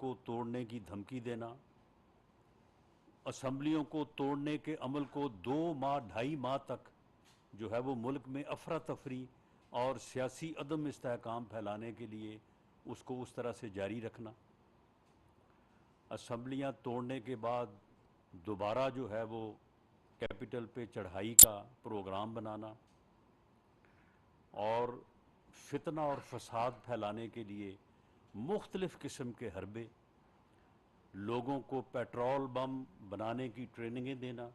को तोड़ने की धमकी देना, असम्बलियों को तोड़ने के अमल को 2 माह 2.5 माह तक जो है वो मुल्क में अफरा तफरी और सियासी अदम इस्तेहकाम फैलाने के लिए उसको उस तरह से जारी रखना, असम्बलियाँ तोड़ने के बाद दोबारा जो है वो कैपिटल पे चढ़ाई का प्रोग्राम बनाना और फितना और फसाद फैलाने के लिए मुख्तलिफ़ किस्म के हरबे, लोगों को पेट्रोल बम बनाने की ट्रेनिंगें देना,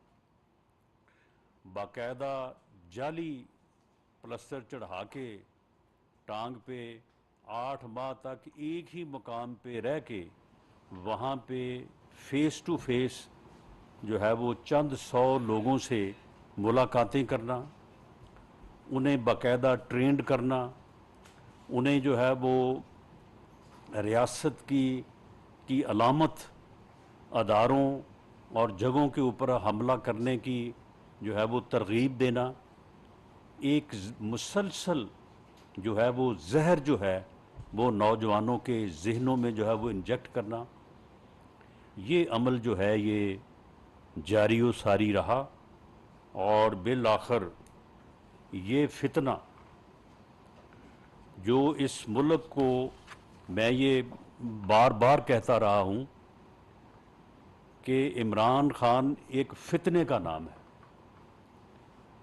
बाकायदा जाली प्लस्तर चढ़ा के टांग पे 8 माह तक एक ही मुकाम पे रह के वहाँ पे फेस टू फेस जो है वो चंद 100 लोगों से मुलाकातें करना, उन्हें बाकायदा ट्रेंड करना, उन्हें जो है वो रियासत की अलामत अदारों और जगहों के ऊपर हमला करने की जो है वो तरगीब देना, एक मुसलसल जो है वो जहर जो है वो नौजवानों के जहनों में जो है वो इंजेक्ट करना, ये अमल जो है ये जारी व सारी रहा और बिल आखिर ये फितना जो इस मुल्क को, मैं ये बार बार कहता रहा हूँ कि इमरान खान एक फितने का नाम है,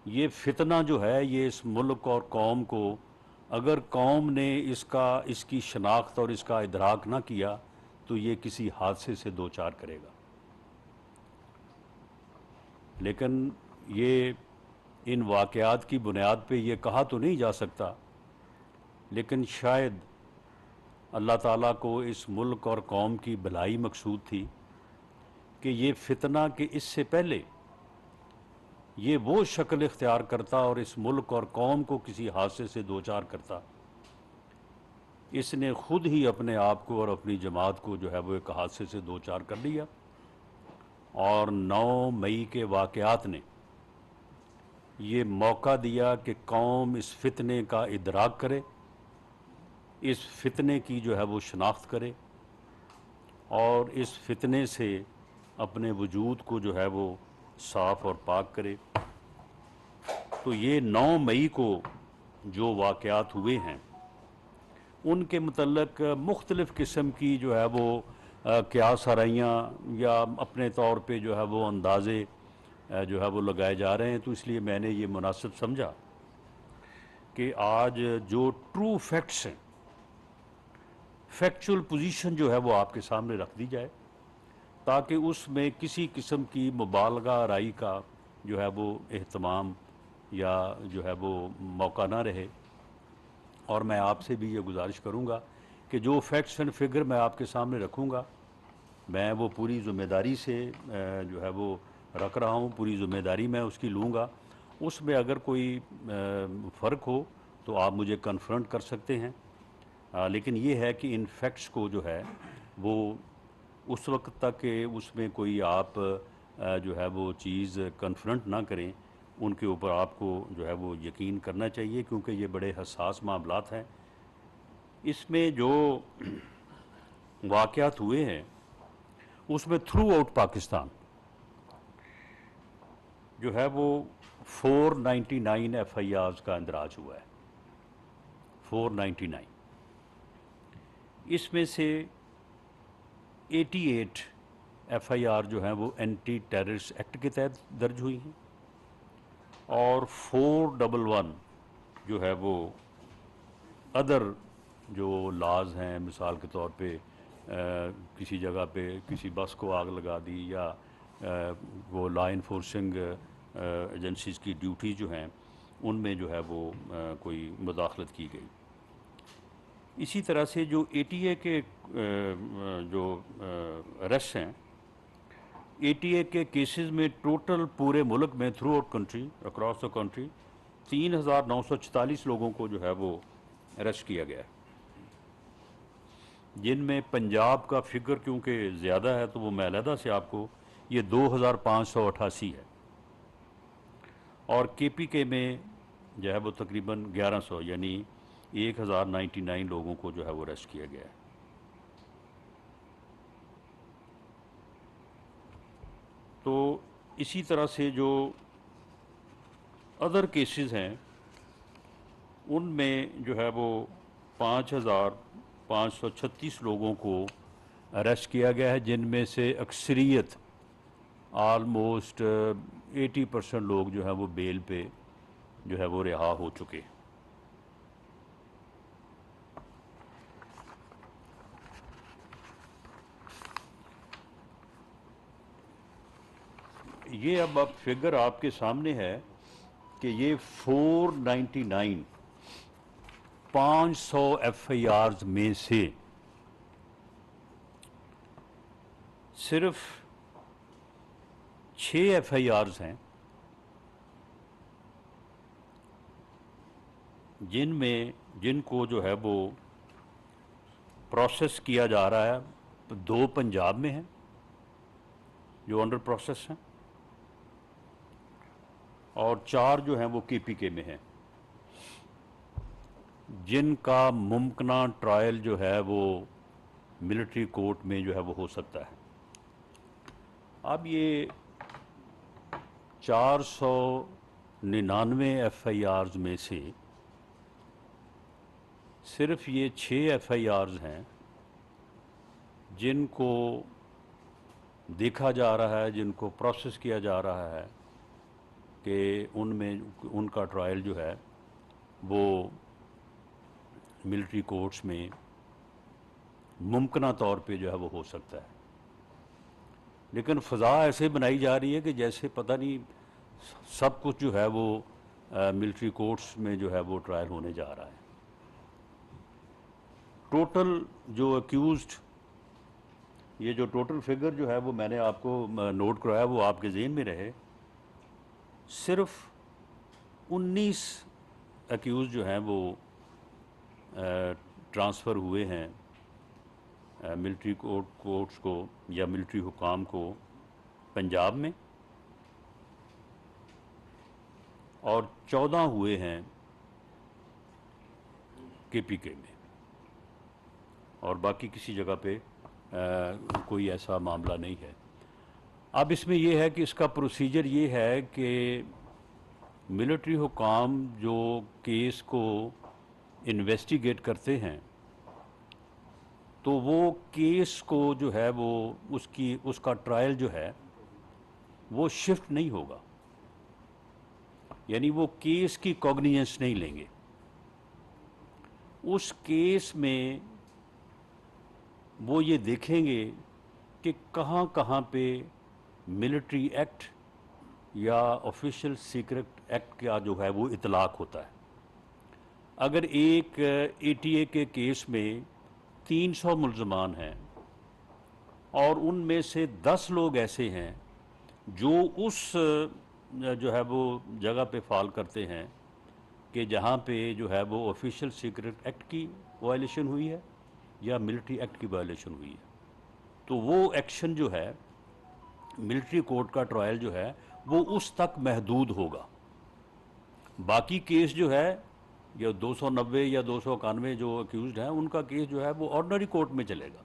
ये फितना जो है ये इस मुल्क और कौम को, अगर कौम ने इसकी शनाख्त और इसका इदराक ना किया तो ये किसी हादसे से दो चार करेगा। लेकिन ये इन वाक़यात की बुनियाद पे ये कहा तो नहीं जा सकता, लेकिन शायद अल्लाह ताला को इस मुल्क और कौम की भलाई मकसूद थी कि ये फितना के इससे पहले ये वो शक्ल इख्तियार करता और इस मुल्क और कौम को किसी हादसे से दो चार करता। इसने खुद ही अपने आप को और अपनी जमात को जो है वो एक हादसे से दो चार कर लिया और 9 मई के वाक़यात ने ये मौका दिया कि कौम इस फितने का इदराक करे, इस फितने की जो है वो शनाख्त करे और इस फितने से अपने वजूद को जो है वो साफ़ और पाक करे। तो ये 9 मई को जो वाक़यात हुए हैं उनके मुतल्लक मुख्तलिफ़ किस्म की जो है वो क़यास आराइयाँ या अपने तौर पे जो है वो अंदाज़े जो है वो लगाए जा रहे हैं। तो इसलिए मैंने ये मुनासिब समझा कि आज जो ट्रू फैक्ट्स हैं, फैक्चुअल पोजीशन जो है वो आपके सामने रख दी जाए ताकि उसमें किसी किस्म की मुबालगा आराई का जो है वो एहतमाम या जो है वो मौका ना रहे। और मैं आपसे भी ये गुजारिश करूँगा कि जो फैक्ट्स एंड फिगर मैं आपके सामने रखूँगा मैं वो पूरी ज़िम्मेदारी से जो है वो रख रहा हूँ, पूरी ज़िम्मेदारी मैं उसकी लूँगा। उसमें अगर कोई फ़र्क हो तो आप मुझे कन्फ्रंट कर सकते हैं, लेकिन ये है कि इन फैक्ट्स को जो है वो उस वक्त तक कि उसमें कोई आप जो है वो चीज़ कन्फ्रंट ना करें, उनके ऊपर आपको जो है वो यकीन करना चाहिए क्योंकि ये बड़े हसास मामलात हैं। इसमें जो वाक़यात हुए हैं उसमें थ्रू आउट पाकिस्तान जो है वो 499 FIRs का इंदराज हुआ है, 499। इसमें से 88 FIR जो हैं वो एंटी टेररिस्ट एक्ट के तहत दर्ज हुई हैं और 411 जो है वो अदर जो लाज हैं, मिसाल के तौर पे किसी जगह पे किसी बस को आग लगा दी या वो लॉ इन्फोर्सिंग एजेंसीज़ की ड्यूटी जो हैं उनमें जो है वो कोई मुदाखलत की गई। इसी तरह से जो ATA के जो अरेस्ट हैं, ATA के केसेस में टोटल पूरे मुल्क में through out country, across the country 3944 लोगों को जो है वो अरेस्ट किया गया है, जिनमें पंजाब का फिगर क्योंकि ज़्यादा है तो वो मैं अलहदा से आपको ये 2588 है और KPK में जो है वो तकरीबन 1100 यानी 1099 लोगों को जो है वो अरेस्ट किया गया है। तो इसी तरह से जो अदर केसेस हैं उनमें जो है वो 5,536 लोगों को अरेस्ट किया गया है, जिनमें से अक्सरियत आलमोस्ट 80% लोग जो है वो बेल पे जो है वो रिहा हो चुके। ये अब फिगर आपके सामने है कि ये 499 500 FIRs में से सिर्फ 6 FIRs हैं जिनको जो है वो प्रोसेस किया जा रहा है। 2 पंजाब में हैं जो अंडर प्रोसेस हैं और 4 जो हैं वो KPK में हैं, जिनका मुमकिना ट्रायल जो है वो मिलिट्री कोर्ट में जो है वो हो सकता है। अब ये 499 FIRs में से सिर्फ ये 6 FIRs हैं जिनको देखा जा रहा है, जिनको प्रोसेस किया जा रहा है कि उनमें उनका ट्रायल जो है वो मिलिट्री कोर्ट्स में मुमकिना तौर पे जो है वो हो सकता है। लेकिन फ़ज़ा ऐसे बनाई जा रही है कि जैसे पता नहीं सब कुछ जो है वो मिलिट्री कोर्ट्स में जो है वो ट्रायल होने जा रहा है। टोटल जो अक्यूज़्ड, ये जो टोटल फिगर जो है वो मैंने आपको नोट कराया वो आपके ज़हन में रहे, सिर्फ 19 अक्यूज़ जो हैं वो ट्रांसफ़र हुए हैं मिलिट्री कोर्ट्स को या मिलिट्री हुकाम को पंजाब में, और 14 हुए हैं KPK में, और बाकी किसी जगह पे कोई ऐसा मामला नहीं है। अब इसमें यह है कि इसका प्रोसीजर ये है कि मिलिट्री हुकाम जो केस को इन्वेस्टिगेट करते हैं तो वो केस को जो है वो उसका ट्रायल जो है वो शिफ्ट नहीं होगा, यानी वो केस की कॉग्निजेंस नहीं लेंगे। उस केस में वो ये देखेंगे कि कहाँ कहाँ पे मिलिट्री एक्ट या ऑफिशियल सीक्रेट एक्ट का जो है वो इतलाक होता है। अगर एक ATA के केस में 300 मुल्ज़मान हैं और उनमें से 10 लोग ऐसे हैं जो उस जो है वो जगह पे फॉल करते हैं कि जहाँ पे जो है वो ऑफिशियल सीक्रेट एक्ट की वायलेशन हुई है या मिलिट्री एक्ट की वायलेशन हुई है, तो वो एक्शन जो है मिलिट्री कोर्ट का ट्रायल जो है वो उस तक महदूद होगा। बाकी केस जो है या 290 या 291 जो अक्यूज्ड हैं उनका केस जो है वो ऑर्डिनरी कोर्ट में चलेगा।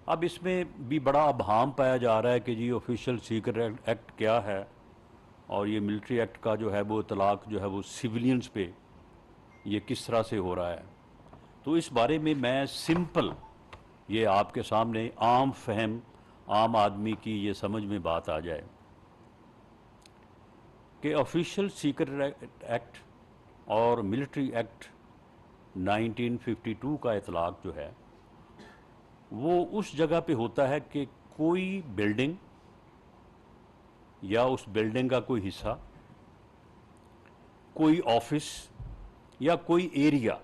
अब इसमें भी बड़ा अभाम पाया जा रहा है कि जी ऑफिशियल सीक्रेट एक्ट क्या है और ये मिलिट्री एक्ट का जो है वो इतलाक जो है वो सिविलियंस पे ये किस तरह से हो रहा है। तो इस बारे में मैं सिंपल ये आपके सामने आम फहम आम आदमी की ये समझ में बात आ जाए कि ऑफिशियल सीक्रेट एक्ट और मिलिट्री एक्ट 1952 का इतलाक जो है वो उस जगह पे होता है कि कोई बिल्डिंग या उस बिल्डिंग का कोई हिस्सा, कोई ऑफिस या कोई एरिया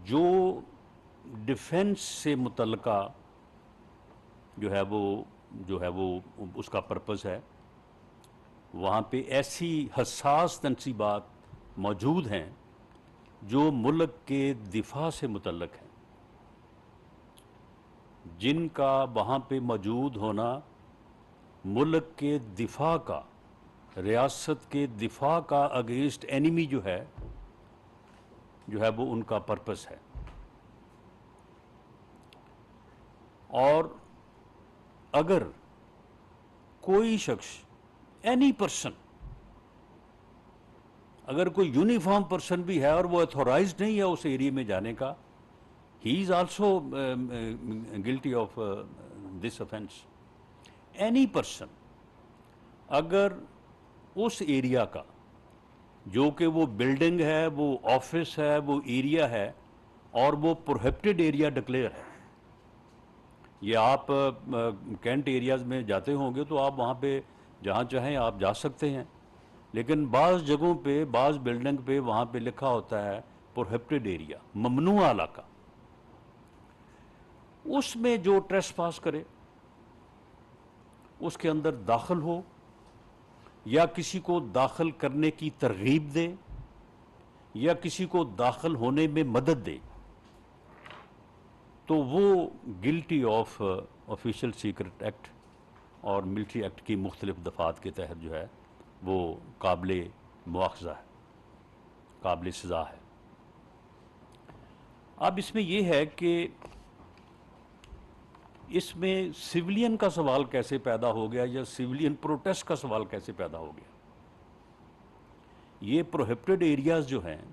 जो डिफेंस से मुतल्लिका जो है वो उसका पर्पस है, वहाँ पे ऐसी हसास तनसीबात मौजूद हैं जो मुल्क के दिफा से मुतल्लिक हैं, जिनका वहाँ पे मौजूद होना मुल्क के दिफा का, रियासत के दिफा का अगेंस्ट एनिमी जो है वो उनका पर्पस है। और अगर कोई शख्स, एनी पर्सन, अगर कोई यूनिफॉर्म पर्सन भी है और वो अथॉराइज्ड नहीं है उस एरिया में जाने का, he is also guilty of this offence. Any person अगर उस एरिया का, जो कि वो बिल्डिंग है, वो ऑफिस है, वो एरिया है, और वो प्रोहिबिटेड एरिया डिक्लेयर है, ये आप कैंट एरियाज में जाते होंगे तो आप वहाँ पे जहाँ चाहें आप जा सकते हैं, लेकिन बाज़ जगहों पे, बाज़ बिल्डिंग पे वहाँ पे लिखा होता है प्रोहिबिटेड एरिया, ममनुआ इलाका। उसमें जो ट्रेसपास करे, उसके अंदर दाखिल हो या किसी को दाखिल करने की तरगीब दे या किसी को दाखिल होने में मदद दे, तो वो guilty of official secret act और मिलिट्री एक्ट की मुख्तलिफ दफ़ात के तहत जो है वो काबिल मुआखज़ा है, काबिल सज़ा है। अब इसमें यह है कि इसमें सिविलियन का सवाल कैसे पैदा हो गया या सिविलियन प्रोटेस्ट का सवाल कैसे पैदा हो गया। ये प्रोहिबिटेड एरियाज़ जो हैं,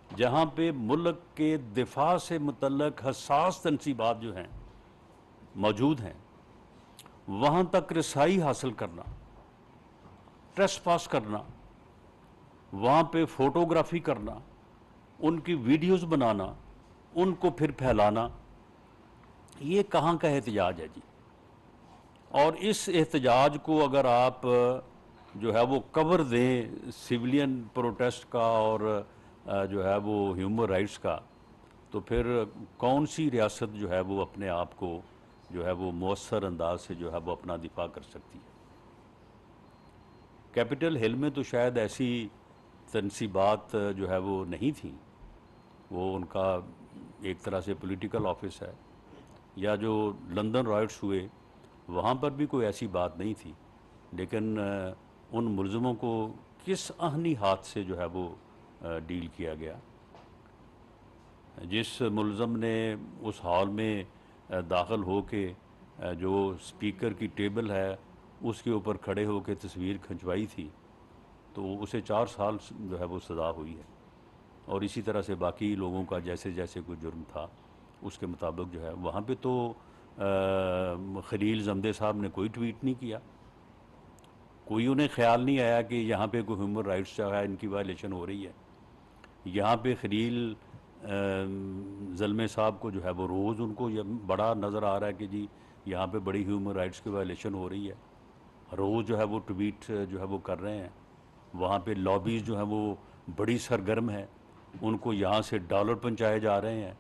जहाँ पे मुल्क के दिफा से मुतल्लक हसास तनसीबात जो हैं मौजूद हैं, वहाँ तक रसाई हासिल करना, ट्रेसपास करना, वहाँ पे फ़ोटोग्राफी करना, उनकी वीडियोज़ बनाना, उनको फिर फैलाना, ये कहाँ का एहतजाज है जी। और इस एहतजाज को अगर आप जो है वो कवर दें सिविलियन प्रोटेस्ट का और जो है वो ह्यूमन राइट्स का, तो फिर कौन सी रियासत जो है वो अपने आप को जो है वो मौसर अंदाज से जो है वो अपना दिफा कर सकती है। कैपिटल हिल में तो शायद ऐसी तनसीबात जो है वो नहीं थी, वो उनका एक तरह से पॉलिटिकल ऑफिस है, या जो लंदन राइट्स हुए वहाँ पर भी कोई ऐसी बात नहीं थी, लेकिन उन मुलज़मों को किस आहनी हाथ से जो है वो डील किया गया। जिस मुलज़म ने उस हॉल में दाखिल हो के जो स्पीकर की टेबल है उसके ऊपर खड़े हो के तस्वीर खिंचवाई थी, तो उसे 4 साल जो है वो सज़ा हुई है। और इसी तरह से बाकी लोगों का जैसे जैसे कोई जुर्म था उसके मुताबिक जो है, वहाँ पे तो खलील जमदे साहब ने कोई ट्वीट नहीं किया, कोई उन्हें ख्याल नहीं आया कि यहाँ पे कोई ह्यूमन राइट्स जो है इनकी वायलेशन हो रही है। यहाँ पे खलील ज़ल्मे साहब को जो है वो रोज़ उनको ये बड़ा नज़र आ रहा है कि जी यहाँ पे बड़ी ह्यूमन राइट्स की वायलेशन हो रही है, रोज़ जो है वो ट्वीट जो है वो कर रहे हैं। वहाँ पे लॉबीज़ जो है वो बड़ी सरगर्म है, उनको यहाँ से डॉलर पहुँचाए जा रहे हैं,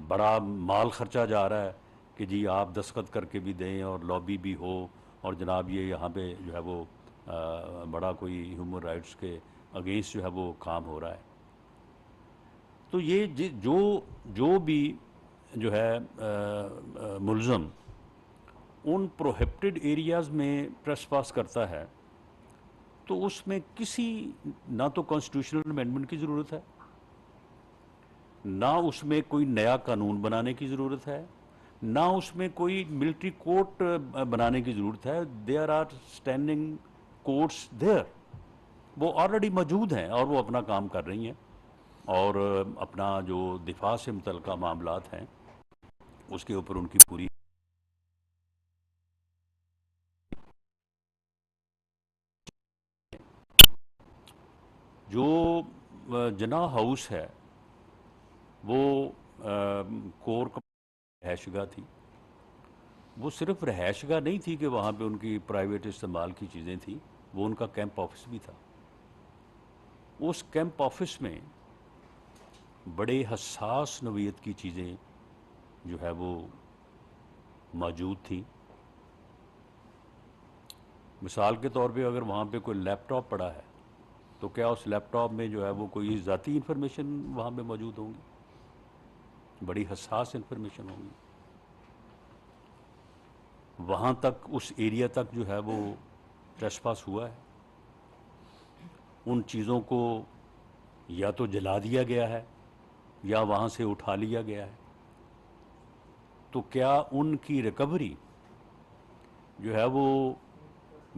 बड़ा माल खर्चा जा रहा है कि जी आप दस्तखत करके भी दें और लॉबी भी हो, और जनाब ये यहाँ पे जो है वो बड़ा कोई ह्यूमन राइट्स के अगेंस्ट जो है वो काम हो रहा है। तो ये जो भी जो है मुलज़म उन प्रोहिबिटेड एरियाज़ में ट्रेसपास करता है, तो उसमें किसी ना तो कॉन्स्टिट्यूशनल अमेंडमेंट की ज़रूरत है, ना उसमें कोई नया कानून बनाने की ज़रूरत है, ना उसमें कोई मिलिट्री कोर्ट बनाने की ज़रूरत है। There are standing courts there, वो ऑलरेडी मौजूद हैं और वो अपना काम कर रही हैं, और अपना जो दिफा से मुतल्लिक़ मामलात हैं उसके ऊपर उनकी पूरी जो जना हाउस है वो कोर रहायशगाह थी। वो सिर्फ रहायशगाह नहीं थी कि वहाँ पे उनकी प्राइवेट इस्तेमाल की चीज़ें थी, वो उनका कैंप ऑफिस भी था। उस कैंप ऑफिस में बड़े हसास नौइयत की चीज़ें जो है वो मौजूद थी। मिसाल के तौर पे अगर वहाँ पे कोई लैपटॉप पड़ा है, तो क्या उस लैपटॉप में जो है वो कोई ज़ाती इंफॉर्मेशन वहाँ पे मौजूद होंगी? बड़ी हसास इंफॉर्मेशन होगी। वहाँ तक, उस एरिया तक जो है वो ट्रेसपास हुआ है। उन चीज़ों को या तो जला दिया गया है या वहाँ से उठा लिया गया है। तो क्या उनकी रिकवरी जो है वो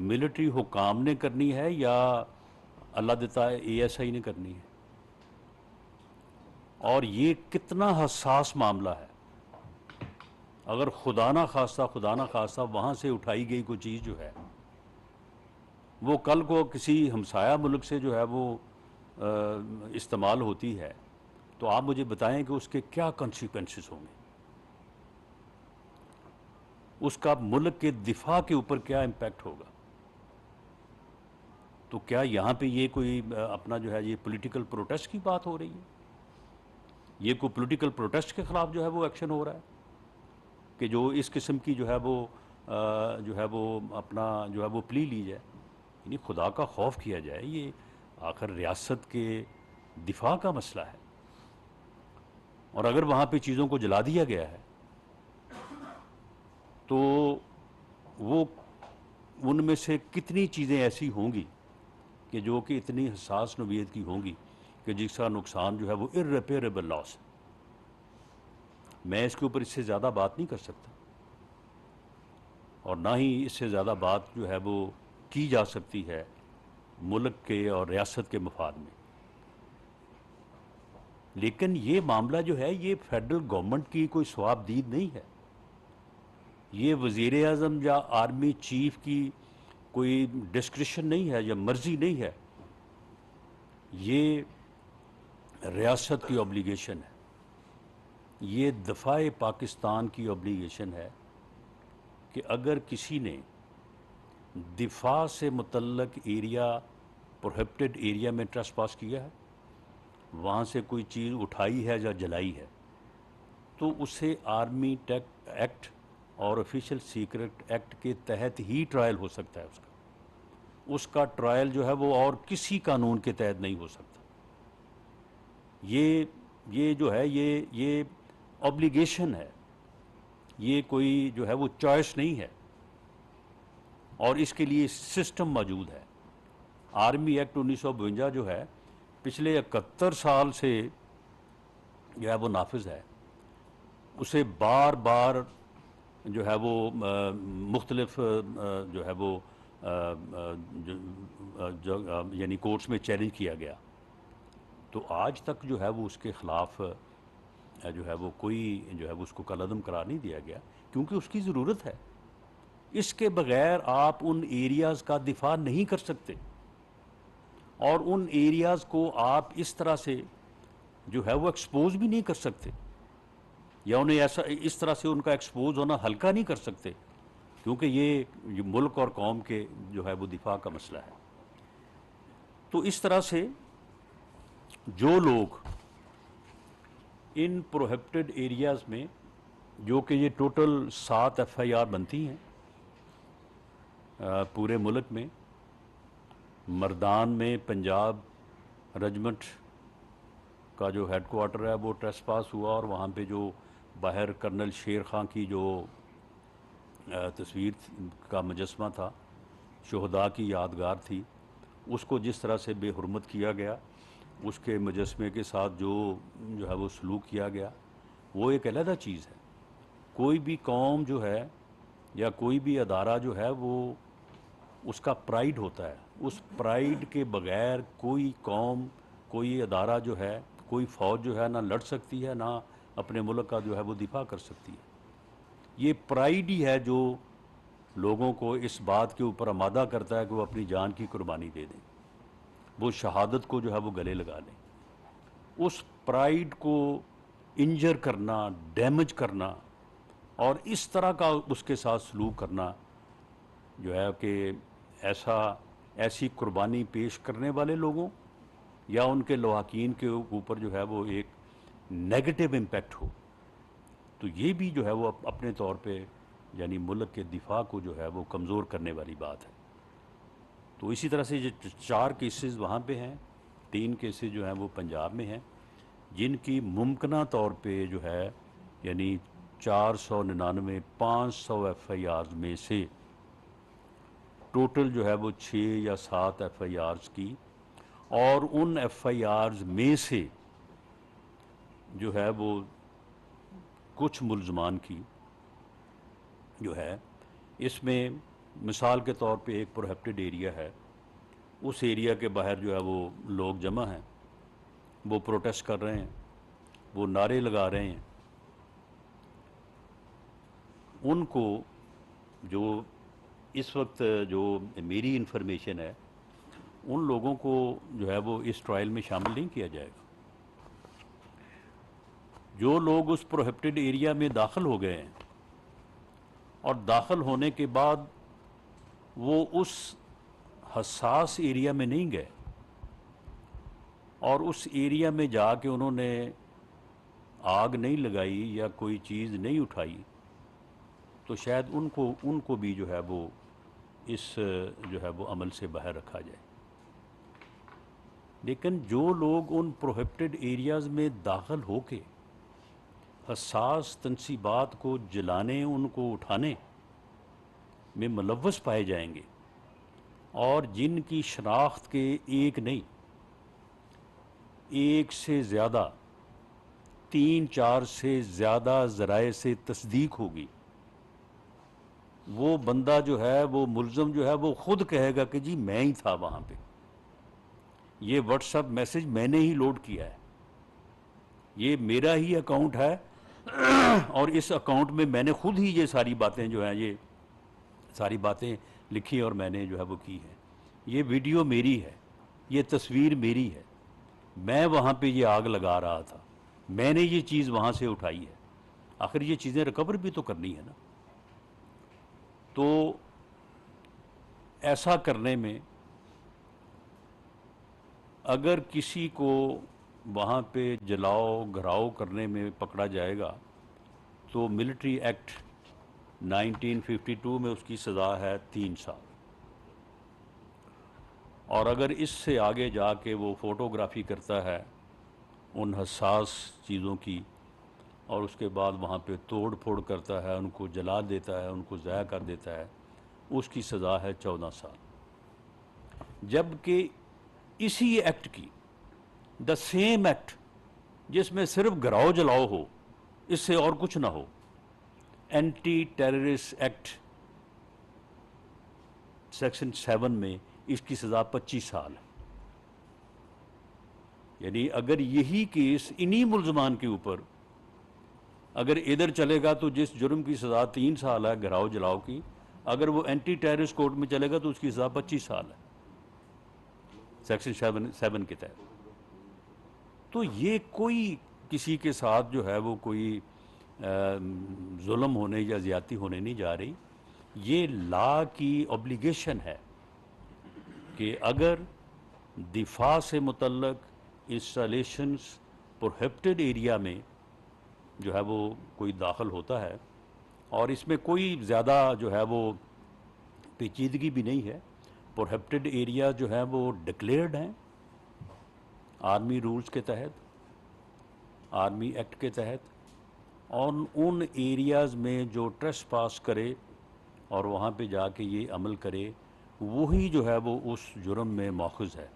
मिलिट्री हुकाम ने करनी है या अल्लाह देता है ASI ने करनी है? और ये कितना हसास मामला है। अगर खुदा ना खास्ता वहाँ से उठाई गई कोई चीज़ जो है वो कल को किसी हमसाया मुल्क से जो है वो इस्तेमाल होती है, तो आप मुझे बताएं कि उसके क्या कॉन्सिक्वेंसेस होंगे, उसका मुल्क के दिफा के ऊपर क्या इम्पैक्ट होगा। तो क्या यहाँ पे ये कोई अपना जो है ये पॉलिटिकल प्रोटेस्ट की बात हो रही है? ये कोई पॉलिटिकल प्रोटेस्ट के ख़िलाफ़ जो है वो एक्शन हो रहा है कि जो इस किस्म की जो है वो जो है वो अपना जो है वो प्ली ली जाए, यानी खुदा का खौफ किया जाए। ये आखिर रियासत के दिफा का मसला है। और अगर वहाँ पे चीज़ों को जला दिया गया है तो वो उनमें से कितनी चीज़ें ऐसी होंगी कि जो कि इतनी हसास नोवियत की होंगी कि जिसका नुकसान जो है वो इर्रेपेरेबल लॉस है। मैं इसके ऊपर इससे ज़्यादा बात नहीं कर सकता और ना ही इससे ज़्यादा बात जो है वो की जा सकती है मुल्क के और रियासत के मफाद में। लेकिन ये मामला जो है ये फेडरल गवर्नमेंट की कोई स्वाबदीद नहीं है। ये वज़ीर आज़म या आर्मी चीफ की कोई डिस्क्रिशन नहीं है या मर्जी नहीं है। ये रियासत की ऑब्लिगेशन है, ये दफ़ाए पाकिस्तान की ऑब्लिगेशन है कि अगर किसी ने दिफा से मुतल्लक एरिया प्रोहिबिटेड एरिया में ट्रेसपास किया है, वहाँ से कोई चीज़ उठाई है या जलाई है, तो उसे आर्मी एक्ट और ऑफिशियल सीक्रेट एक्ट के तहत ही ट्रायल हो सकता है। उसका ट्रायल जो है वो और किसी कानून के तहत नहीं हो सकता। ये जो है ये ऑब्लिगेशन है, ये कोई जो है वो चॉइस नहीं है और इसके लिए सिस्टम मौजूद है। आर्मी एक्ट 1952 जो है पिछले 71 साल से जो है वो नाफिज है। उसे बार बार जो है वो मुख्तलिफ जो है वो यानी कोर्ट्स में चैलेंज किया गया, तो आज तक जो है वो उसके ख़िलाफ़ जो है वो कोई जो है वो उसको कलअदम करार नहीं दिया गया, क्योंकि उसकी ज़रूरत है। इसके बग़ैर आप उन एरियाज़ का दिफा नहीं कर सकते और उन एरियाज़ को आप इस तरह से जो है वो एक्सपोज भी नहीं कर सकते या उन्हें ऐसा इस तरह से उनका एक्सपोज होना हल्का नहीं कर सकते, क्योंकि ये मुल्क और कौम के जो है वो दिफा का मसला है। तो इस तरह से जो लोग इन प्रोहिबिटेड एरियाज़ में, जो कि ये टोटल 7 FIR बनती हैं पूरे मुल्क में, मर्दान में पंजाब रेजिमेंट का जो हेडक्वार्टर है वो ट्रेसपास हुआ और वहाँ पे जो बाहर कर्नल शेर खां की जो तस्वीर का मुजस्मा था, शहदा की यादगार थी, उसको जिस तरह से बेहुरमत किया गया, उसके मुजस्मे के साथ जो है वो सलूक किया गया, वो एक अलग चीज़ है। कोई भी कौम जो है या कोई भी अदारा जो है वो उसका प्राइड होता है। उस प्राइड के बग़ैर कोई कौम, कोई अदारा जो है, कोई फ़ौज जो है ना लड़ सकती है, ना अपने मुल्क का जो है वो दिफा कर सकती है। ये प्राइड ही है जो लोगों को इस बात के ऊपर आमादा करता है कि वो अपनी जान की कुर्बानी दे दें, वो शहादत को जो है वो गले लगा लें। उस प्राइड को इंजर करना, डैमेज करना और इस तरह का उसके साथ सलूक करना जो है कि ऐसी कुर्बानी पेश करने वाले लोगों या उनके लवाकीन के ऊपर जो है वो एक नेगेटिव इम्पैक्ट हो, तो ये भी जो है वो अपने तौर पे यानी मुल्क के दिफा को जो है वो कमज़ोर करने वाली बात है। तो इसी तरह से ये 4 केसेस वहाँ पे हैं, 3 केसेस जो हैं वो पंजाब में हैं, जिनकी मुमकिना तौर पे जो है यानी 499 500 FIRs में से टोटल जो है वो 6 या 7 FIRs की, और उन FIRs में से जो है वो कुछ मुल्ज़मान की जो है इसमें मिसाल के तौर पे एक प्रोहिबिटेड एरिया है, उस एरिया के बाहर जो है वो लोग जमा हैं, वो प्रोटेस्ट कर रहे हैं, वो नारे लगा रहे हैं, उनको जो इस वक्त जो मेरी इन्फॉर्मेशन है, उन लोगों को जो है वो इस ट्रायल में शामिल नहीं किया जाएगा। जो लोग उस प्रोहिबिटेड एरिया में दाखिल हो गए हैं और दाखिल होने के बाद वो उस हसास एरिया में नहीं गए और उस एरिया में जाके उन्होंने आग नहीं लगाई या कोई चीज़ नहीं उठाई, तो शायद उनको भी जो है वो इस जो है वो अमल से बाहर रखा जाए। लेकिन जो लोग उन प्रोहिबिटेड एरियाज़ में दाखिल होके हसास तनसीबात को जलाने, उनको उठाने में मुलव्वस पाए जाएंगे और जिनकी शनाख्त के एक नहीं, एक से ज़्यादा, 3-4 से ज़्यादा ज़राए से तस्दीक होगी, वो बंदा जो है, वो मुल्ज़म जो है, वो ख़ुद कहेगा कि जी मैं ही था वहाँ पे, ये व्हाट्सएप मैसेज मैंने ही लोड किया है, ये मेरा ही अकाउंट है और इस अकाउंट में मैंने खुद ही ये सारी बातें जो हैं, ये सारी बातें लिखी और मैंने जो है वो की है, ये वीडियो मेरी है, ये तस्वीर मेरी है, मैं वहाँ पे ये आग लगा रहा था, मैंने ये चीज़ वहाँ से उठाई है। आखिर ये चीज़ें रिकवर भी तो करनी है ना। तो ऐसा करने में अगर किसी को वहाँ पे जलाओ घराओ करने में पकड़ा जाएगा तो मिलिट्री एक्ट 1952 में उसकी सज़ा है 3 साल। और अगर इससे आगे जाके वो फ़ोटोग्राफ़ी करता है उन हसास चीज़ों की और उसके बाद वहाँ पे तोड़ फोड़ करता है, उनको जला देता है, उनको ज़ाया कर देता है, उसकी सज़ा है 14 साल। जबकि इसी एक्ट की, द सेम एक्ट जिसमें सिर्फ घराओ जलाओ हो, इससे और कुछ ना हो, एंटी टेररिस्ट एक्ट सेक्शन 7 में इसकी सज़ा 25 साल है। यानी अगर यही केस इन्हीं मुल्ज़मान के ऊपर अगर इधर चलेगा तो जिस जुर्म की सज़ा 3 साल है घराओ जलाओ की, अगर वो एंटी टेररिस्ट कोर्ट में चलेगा तो उसकी सज़ा 25 साल है सेक्शन 7 के तहत। तो ये कोई किसी के साथ जो है वो कोई जुल्म होने या ज़्यादती होने नहीं जा रही। ये लॉ की ऑब्लिगेशन है कि अगर दिफा से मुतल्लक इंस्टॉलेशंस प्रोहिबिटेड एरिया में जो है वो कोई दाखिल होता है और इसमें कोई ज़्यादा जो है वो पेचीदगी भी नहीं है, प्रोहिबिटेड एरिया जो है वो डिक्लेयर्ड हैं आर्मी रूल्स के तहत, आर्मी एक्ट के तहत, और उन एरियाज़ में जो ट्रेसपास करे और वहाँ पे जाके ये अमल करे, वही जो है वो उस जुर्म में मौखुज़ है।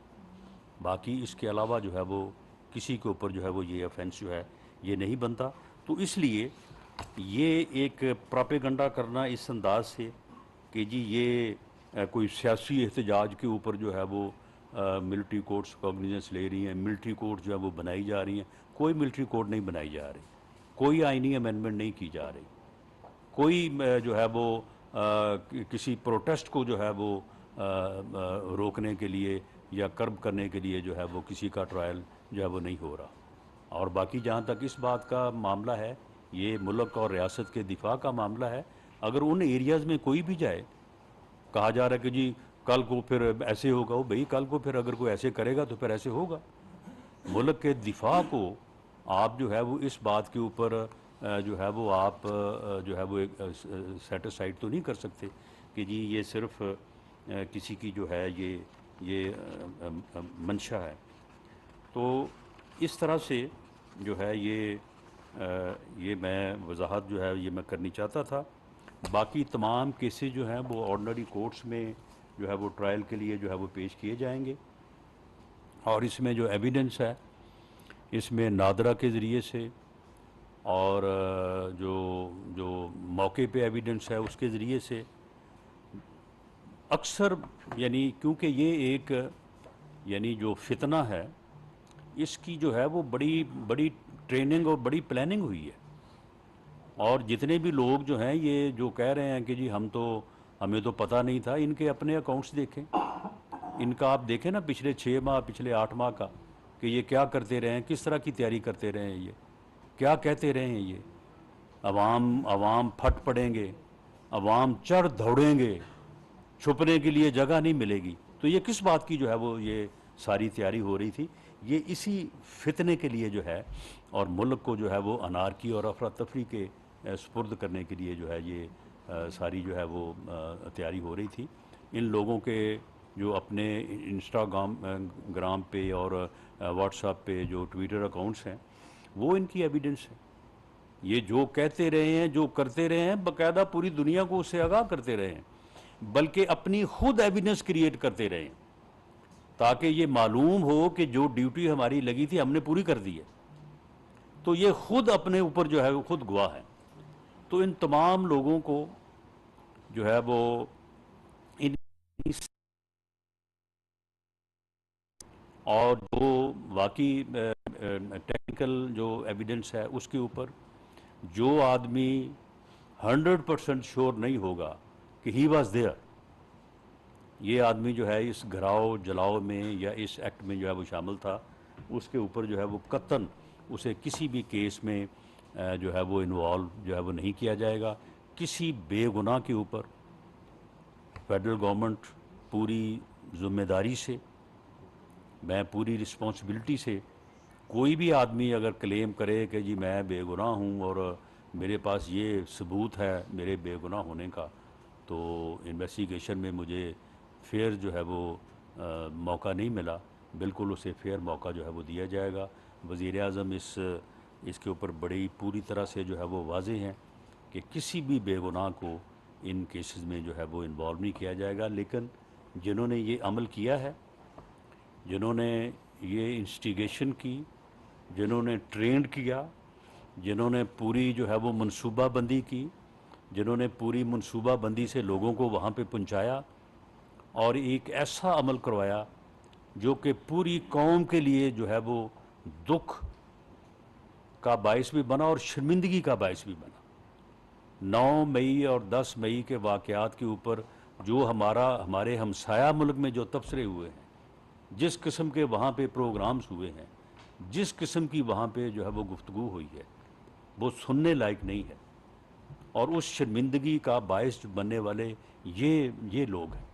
बाकी इसके अलावा जो है वो किसी के ऊपर जो है वो ये ऑफेंस जो है ये नहीं बनता। तो इसलिए ये एक प्रोपेगेंडा करना इस अंदाज से कि जी ये कोई सियासी एहतजाज के ऊपर जो है वो मिलिट्री कोर्ट्स कॉग्निजेंस ले रही हैं, मिलिट्री कोर्ट जो है वो बनाई जा रही हैं, कोई मिलिट्री कोर्ट नहीं बनाई जा रही, कोई आइनी अमेंडमेंट नहीं की जा रही, कोई जो है वो किसी प्रोटेस्ट को जो है वो रोकने के लिए या कर्ब करने के लिए जो है वो किसी का ट्रायल जो है वो नहीं हो रहा। और बाकी जहाँ तक इस बात का मामला है, ये मुल्क और रियासत के दिफा का मामला है, अगर उन एरियाज़ में कोई भी जाए, कहा जा रहा है कि जी कल को फिर ऐसे होगा, वो भाई कल को फिर अगर कोई ऐसे करेगा तो फिर ऐसे होगा। मुल्क के दिफा को आप जो है वो इस बात के ऊपर जो है वो आप जो है वो एक सेटिस्फाइड तो नहीं कर सकते कि जी ये सिर्फ किसी की जो है ये मंशा है। तो इस तरह से जो है ये मैं वजाहत जो है ये मैं करनी चाहता था। बाकी तमाम केसेस जो हैं वो ऑर्डिनरी कोर्ट्स में जो है वो ट्रायल के लिए जो है वो पेश किए जाएंगे और इसमें जो एविडेंस है इसमें नादरा के ज़रिए से और जो जो मौके पे एविडेंस है उसके ज़रिए से अक्सर यानी क्योंकि ये एक यानी जो फितना है, इसकी जो है वो बड़ी बड़ी ट्रेनिंग और बड़ी प्लानिंग हुई है। और जितने भी लोग जो हैं ये जो कह रहे हैं कि जी हमें तो पता नहीं था, इनके अपने अकाउंट्स देखें, इनका आप देखें ना पिछले 6 माह, पिछले 8 माह का, कि ये क्या करते रहे हैं, किस तरह की तैयारी करते रहे हैं, ये क्या कहते रहे हैं, ये अवाम अवाम फट पड़ेंगे, अवाम चढ़ दौड़ेंगे, छुपने के लिए जगह नहीं मिलेगी। तो ये किस बात की जो है वो ये सारी तैयारी हो रही थी, ये इसी फितने के लिए जो है, और मुल्क को जो है वो अनारकी और अफरा तफरी के सुपुर्द करने के लिए जो है ये सारी जो है वो तैयारी हो रही थी। इन लोगों के जो अपने इंस्टाग्राम ग्राम पे और व्हाट्सएप पे जो ट्विटर अकाउंट्स हैं, वो इनकी एविडेंस है। ये जो कहते रहे हैं, जो करते रहे हैं, बाकायदा पूरी दुनिया को उससे आगाह करते रहे हैं, बल्कि अपनी खुद एविडेंस क्रिएट करते रहे हैं, ताकि ये मालूम हो कि जो ड्यूटी हमारी लगी थी हमने पूरी कर दी है। तो ये खुद अपने ऊपर जो है वो खुद गवाह है। तो इन तमाम लोगों को जो है वो इन और जो वाकई टेक्निकल जो एविडेंस है उसके ऊपर जो आदमी 100% श्योर नहीं होगा कि ही वॉज देयर, ये आदमी जो है इस घराव जलाओ में या इस एक्ट में जो है वो शामिल था, उसके ऊपर जो है वो कतन उसे किसी भी केस में जो है वो इन्वॉल्व जो है वो नहीं किया जाएगा। किसी बेगुनाह के ऊपर फेडरल गवर्नमेंट पूरी जिम्मेदारी से, मैं पूरी रिस्पॉन्सिबिलिटी से, कोई भी आदमी अगर क्लेम करे कि जी मैं बेगुनाह हूँ और मेरे पास ये सबूत है मेरे बेगुनाह होने का, तो इन्वेस्टिगेशन में मुझे फेयर जो है वो मौका नहीं मिला, बिल्कुल उसे फेयर मौका जो है वो दिया जाएगा। वज़ीर आज़म इसके ऊपर बड़ी पूरी तरह से जो है वो वाज़ेह हैं कि किसी भी बेगुनाह को इन केसेस में जो है वो इन्वॉल्व नहीं किया जाएगा। लेकिन जिन्होंने ये अमल किया है, जिन्होंने ये इंस्टिगेशन की, जिन्होंने ट्रेंड किया, जिन्होंने पूरी जो है वो मनसूबाबंदी की, जिन्होंने पूरी मनसूबाबंदी से लोगों को वहाँ पे पहुँचाया और एक ऐसा अमल करवाया जो कि पूरी कौम के लिए जो है वो दुख का बायस भी बना और शर्मिंदगी का बायस भी बना। 9 मई और 10 मई के वाक़यात के ऊपर जो हमारे हमसाया मुल्क में जो तबसरे हुए हैं, जिस किस्म के वहाँ पे प्रोग्राम्स हुए हैं, जिस किस्म की वहाँ पे जो है वो गुफ्तगू हुई है, वो सुनने लायक नहीं है। और उस शर्मिंदगी का बायस बनने वाले ये लोग हैं,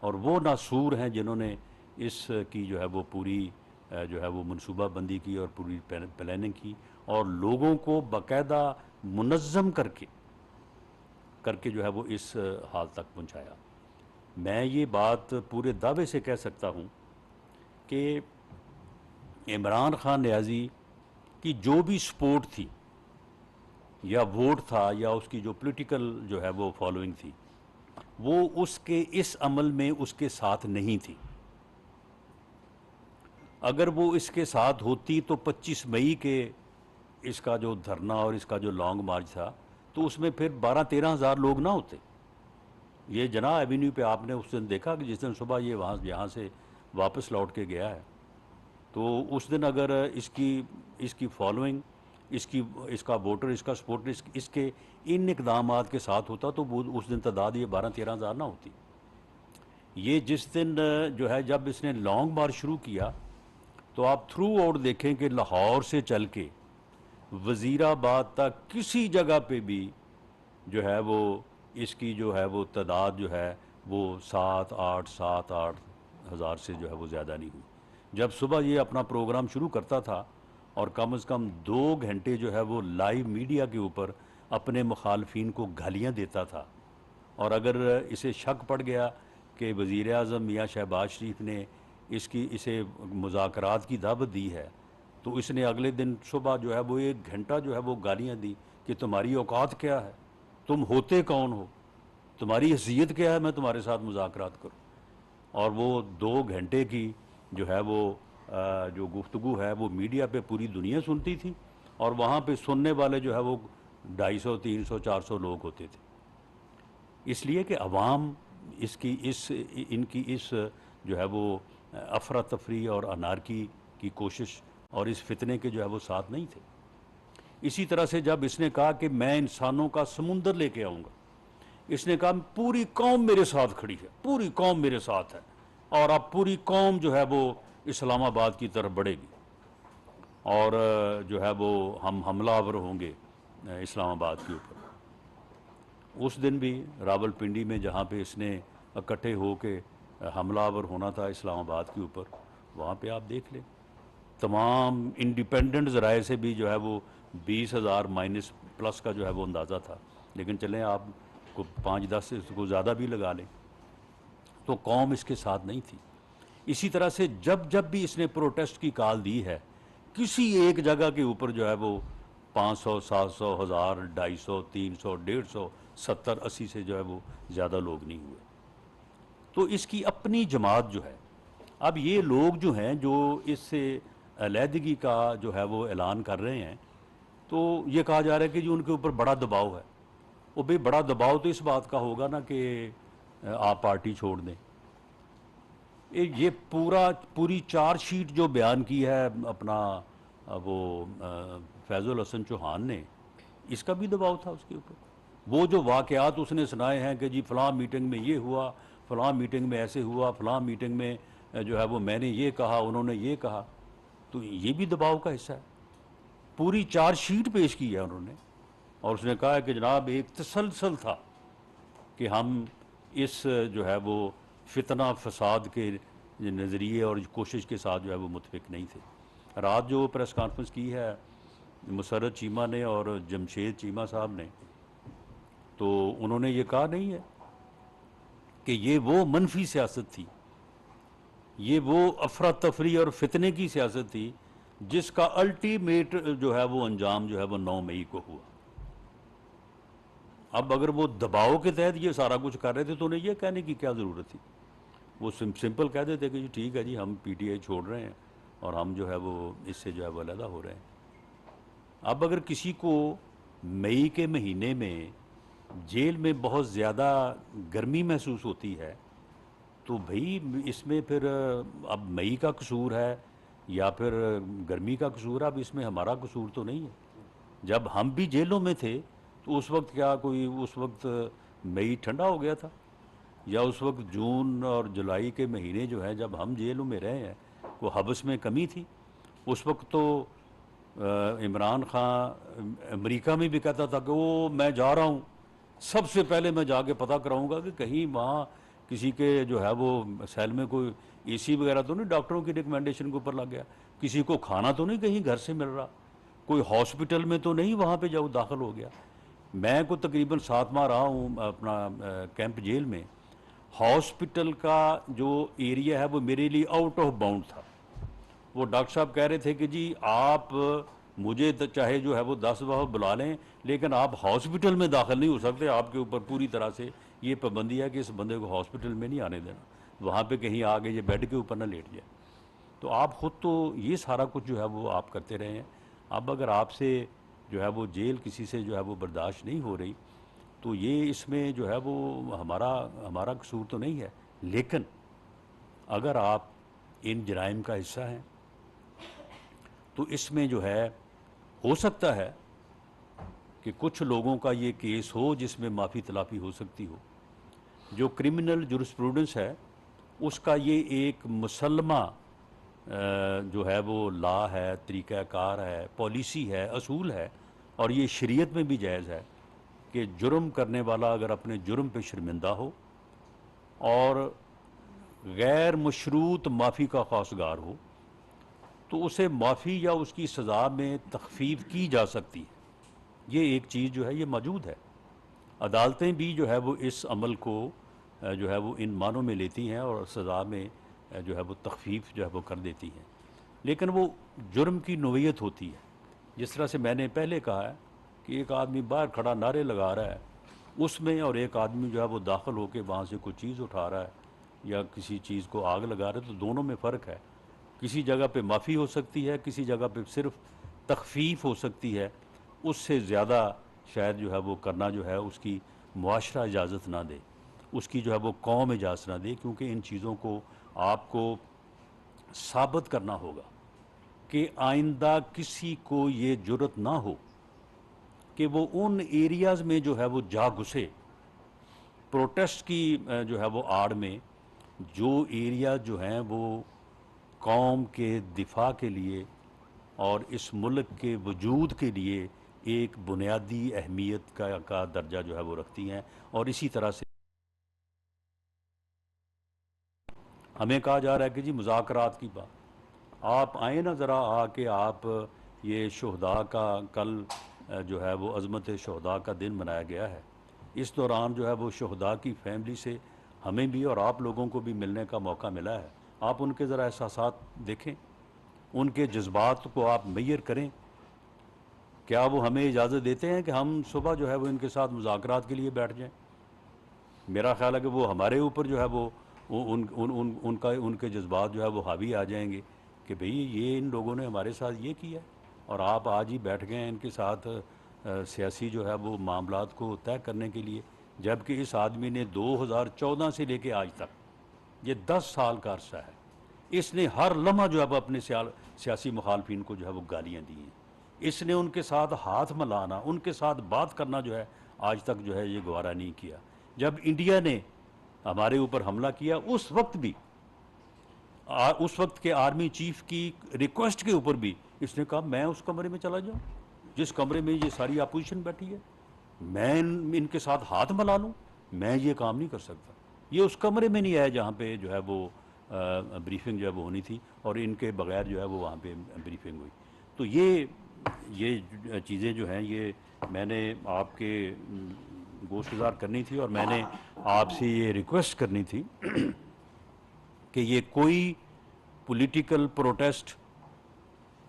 और वो नासूर हैं जिन्होंने इस की जो है वो पूरी जो है वो मनसूबाबंदी की और पूरी प्लानिंग की और लोगों को बाकायदा मुनज़्ज़म करके जो है वो इस हाल तक पहुंचाया। मैं ये बात पूरे दावे से कह सकता हूँ कि इमरान खान नियाज़ी की जो भी सपोर्ट थी या वोट था या उसकी जो पॉलिटिकल जो है वो फॉलोइंग थी, वो उसके इस अमल में उसके साथ नहीं थी। अगर वो इसके साथ होती तो 25 मई के इसका जो धरना और इसका जो लॉन्ग मार्च था, तो उसमें फिर 12-13 हज़ार लोग ना होते। ये जना एवेन्यू पे आपने उस दिन देखा कि जिस दिन सुबह ये यहाँ से वापस लौट के गया है, तो उस दिन अगर इसकी फॉलोइंग, इसका वोटर, इसका सपोर्ट इसके इन इकदामात के साथ होता, तो वो उस दिन तादाद ये 12-13 हज़ार ना होती। ये जिस दिन जो है जब इसने लॉन्ग मार्च शुरू किया, तो आप थ्रू आउट देखें कि लाहौर से चल के वज़ीराबाद तक किसी जगह पे भी जो है वो इसकी जो है वो तादाद जो है वो 7-8 हज़ार से जो है वो ज़्यादा नहीं हुई। जब सुबह ये अपना प्रोग्राम शुरू करता था और कम से कम 2 घंटे जो है वो लाइव मीडिया के ऊपर अपने मुखालफिन को गालियाँ देता था, और अगर इसे शक पड़ गया कि वज़ीर आज़म मियाँ शहबाज शरीफ ने इसे मुज़ाकरात की दावत दी है, तो इसने अगले दिन सुबह जो है वो 1 घंटा जो है वो गालियाँ दी कि तुम्हारी औकात क्या है, तुम होते कौन हो, तुम्हारी हैसियत क्या है, मैं तुम्हारे साथ मुज़ाकरात करूँ। और वो 2 घंटे की जो है वो जो गुफ्तगू है वो मीडिया पे पूरी दुनिया सुनती थी, और वहाँ पे सुनने वाले जो है वो 250, 300, 400 लोग होते थे। इसलिए कि अवाम इसकी इनकी इस जो है वो अफरा तफरी और अनारकी की कोशिश और इस फितने के जो है वो साथ नहीं थे। इसी तरह से जब इसने कहा कि मैं इंसानों का समुंदर लेके आऊँगा, इसने कहा पूरी कौम मेरे साथ खड़ी है, पूरी कौम मेरे साथ है, और अब पूरी कौम जो है वो इस्लामाबाद की तरफ बढ़ेगी और जो है वो हम हमलावर होंगे इस्लामाबाद के ऊपर। उस दिन भी रावलपिंडी में जहाँ पे इसने इकट्ठे हो के हमलावर होना था इस्लामाबाद के ऊपर, वहाँ पे आप देख लें तमाम इंडिपेंडेंट ज़राए से भी जो है वो 20,000 माइनस प्लस का जो है वो अंदाज़ा था। लेकिन चलें आप को 5-10 से इसको ज़्यादा भी लगा लें, तो कौम इसके साथ नहीं थी। इसी तरह से जब जब भी इसने प्रोटेस्ट की कॉल दी है, किसी एक जगह के ऊपर जो है वो 500, 700, 1000, 250, 300, 150, 70, 80 से जो है वो ज़्यादा लोग नहीं हुए। तो इसकी अपनी जमात जो है, अब ये लोग जो हैं जो इससे अलहदगी का जो है वो ऐलान कर रहे हैं, तो ये कहा जा रहा है कि जी उनके ऊपर बड़ा दबाव है। वो भाई बड़ा दबाव तो इस बात का होगा ना कि आप पार्टी छोड़ दें। ये पूरी चार्जशीट जो बयान की है अपना वो फैज़ुल हसन चौहान ने, इसका भी दबाव था उसके ऊपर। वो जो वाक़यात उसने सुनाए हैं कि जी फ़लाँ मीटिंग में ये हुआ, फ़लाँ मीटिंग में ऐसे हुआ, फ़लाँ मीटिंग में जो है वो मैंने ये कहा, उन्होंने ये कहा, तो ये भी दबाव का हिस्सा है। पूरी चार्जशीट पेश की है उन्होंने, और उसने कहा है कि जनाब एक तसलसल था कि हम इस जो है वो फितना फसाद के नज़रिए और कोशिश के साथ जो है वो मुतफिक नहीं थे। रात जो प्रेस कॉन्फ्रेंस की है मुसर्रत चीमा ने और जमशेद चीमा साहब ने, तो उन्होंने ये कहा नहीं है कि ये वो मनफी सियासत थी, ये वो अफरा तफरी और फितने की सियासत थी जिसका अल्टीमेट जो है वो अंजाम जो है वो 9 मई को हुआ। अब अगर वो दबाव के तहत ये सारा कुछ कर रहे थे तो उन्हें ये कहने की क्या ज़रूरत थी? वो सिंपल कह देते कि जी ठीक है जी हम पीटीआई छोड़ रहे हैं और हम जो है वो इससे जो है वो अलहदा हो रहे हैं। अब अगर किसी को मई के महीने में जेल में बहुत ज़्यादा गर्मी महसूस होती है, तो भाई इसमें फिर अब मई का कसूर है या फिर गर्मी का कसूर है, अब इसमें हमारा कसूर तो नहीं है। जब हम भी जेलों में थे तो उस वक्त क्या कोई उस वक्त मई ठंडा हो गया था, या उस वक्त जून और जुलाई के महीने जो हैं जब हम जेलों में रहे हैं वो हब्स में कमी थी। उस वक्त तो इमरान खान अमेरिका में भी कहता था कि वो मैं जा रहा हूँ, सबसे पहले मैं जाके पता कराऊंगा कि कहीं वहाँ किसी के जो है वो सेल में कोई एसी वगैरह तो नहीं डॉक्टरों की रिकमेंडेशन के ऊपर लग गया, किसी को खाना तो नहीं कहीं घर से मिल रहा, कोई हॉस्पिटल में तो नहीं वहाँ पे जाओ दाखिल हो गया। मैं को तकरीबन 7 माह रहा हूँ अपना कैंप जेल में। हॉस्पिटल का जो एरिया है वो मेरे लिए आउट ऑफ बाउंड था। वो डॉक्टर साहब कह रहे थे कि जी आप मुझे तो चाहे जो है वो 10 दफ़ा बुला लें लेकिन आप हॉस्पिटल में दाखिल नहीं हो सकते, आपके ऊपर पूरी तरह से ये पाबंदी है कि इस बंदे को हॉस्पिटल में नहीं आने देना, वहाँ पे कहीं आगे ये बेड के ऊपर ना लेट जाए। तो आप ख़ुद तो ये सारा कुछ जो है वो आप करते रहे हैं। अब अगर आपसे जो है वो जेल किसी से जो है वो बर्दाश्त नहीं हो रही, तो ये इसमें जो है वो हमारा कसूर तो नहीं है। लेकिन अगर आप इन जराइम का हिस्सा हैं तो इसमें जो है हो सकता है कि कुछ लोगों का ये केस हो जिसमें माफ़ी तलाफ़ी हो सकती हो। जो क्रिमिनल जुरिस्प्रूडेंस है उसका ये एक मुसल्लमा जो है वो लॉ है, तरीक़ाकार है, पॉलिसी है, असूल है, और ये शरीयत में भी जायज़ है कि जुर्म करने वाला अगर अपने जुर्म पे शर्मिंदा हो और गैर मशरूत माफ़ी का ख्वासगार हो तो उसे माफ़ी या उसकी सज़ा में तखफ़ीफ़ की जा सकती है। ये एक चीज़ जो है ये मौजूद है। अदालतें भी जो है वो इस अमल को जो है वो इन मानों में लेती हैं और सज़ा में जो है वो तखफ़ीफ़ जो है वो कर देती हैं। लेकिन वो जुर्म की नोयत होती है। जिस तरह से मैंने पहले कहा है कि एक आदमी बाहर खड़ा नारे लगा रहा है उसमें, और एक आदमी जो है वो दाखिल होकर वहाँ से कोई चीज़ उठा रहा है या किसी चीज़ को आग लगा रहा है, तो दोनों में फ़र्क है। किसी जगह पे माफ़ी हो सकती है, किसी जगह पे सिर्फ तखफ़ीफ़ हो सकती है। उससे ज़्यादा शायद जो है वो करना जो है उसकी मुआशरा इजाज़त ना दे। उसकी जो है वो कौम इजाज़त ना दे, क्योंकि इन चीज़ों को आपको साबित करना होगा कि आइंदा किसी को ये जुर्रत ना हो कि वो उन एरियाज़ में जो है वो जा घुसे प्रोटेस्ट की जो है वो आड़ में, जो एरिया जो हैं वो कौम के दिफा के लिए और इस मुल्क के वजूद के लिए एक बुनियादी अहमियत का दर्जा जो है वो रखती हैं। और इसी तरह से हमें कहा जा रहा है कि जी मुज़ाकरात की बात, आप आए ना ज़रा आके, आप ये शहदा का कल जो है वो अज़मत शहदा का दिन मनाया गया है। इस दौरान जो है वो शहदा की फैमिली से हमें भी और आप लोगों को भी मिलने का मौका मिला है। आप उनके ज़रा एहसासात देखें, उनके जज्बात को आप मैयर करें। क्या वो हमें इजाज़त देते हैं कि हम सुबह जो है वो इनके साथ मुज़ाकरात के लिए बैठ जाएं? मेरा ख्याल है कि वो हमारे ऊपर जो है वो उनके जज्बात जो है वो हावी आ जाएंगे कि भाई ये इन लोगों ने हमारे साथ ये किया और आप आज ही बैठ गए हैं इनके साथ सियासी जो है वो मामलात को तय करने के लिए, जबकि इस आदमी ने 2014 से लेके आज तक, ये 10 साल का अरसा है, इसने हर लम्हा जो है वो अपने सियासी मुखालफिन को जो है वो गालियाँ दी हैं। इसने उनके साथ हाथ मिलाना, उनके साथ बात करना जो है आज तक जो है ये गवारा नहीं किया। जब इंडिया ने हमारे ऊपर हमला किया उस वक्त भी, उस वक्त के आर्मी चीफ की रिक्वेस्ट के ऊपर भी इसने कहा मैं उस कमरे में चला जाऊं जिस कमरे में ये सारी अपोजिशन बैठी है, मैं इनके साथ हाथ मिला लूं। मैं ये काम नहीं कर सकता। ये उस कमरे में नहीं आया जहाँ पे जो है वो ब्रीफिंग जो है वो होनी थी, और इनके बगैर जो है वो वहाँ पे ब्रीफिंग हुई। तो ये चीज़ें जो हैं ये मैंने आपके गोशगुजार करनी थी, और मैंने आपसे ये रिक्वेस्ट करनी थी कि ये कोई पॉलिटिकल प्रोटेस्ट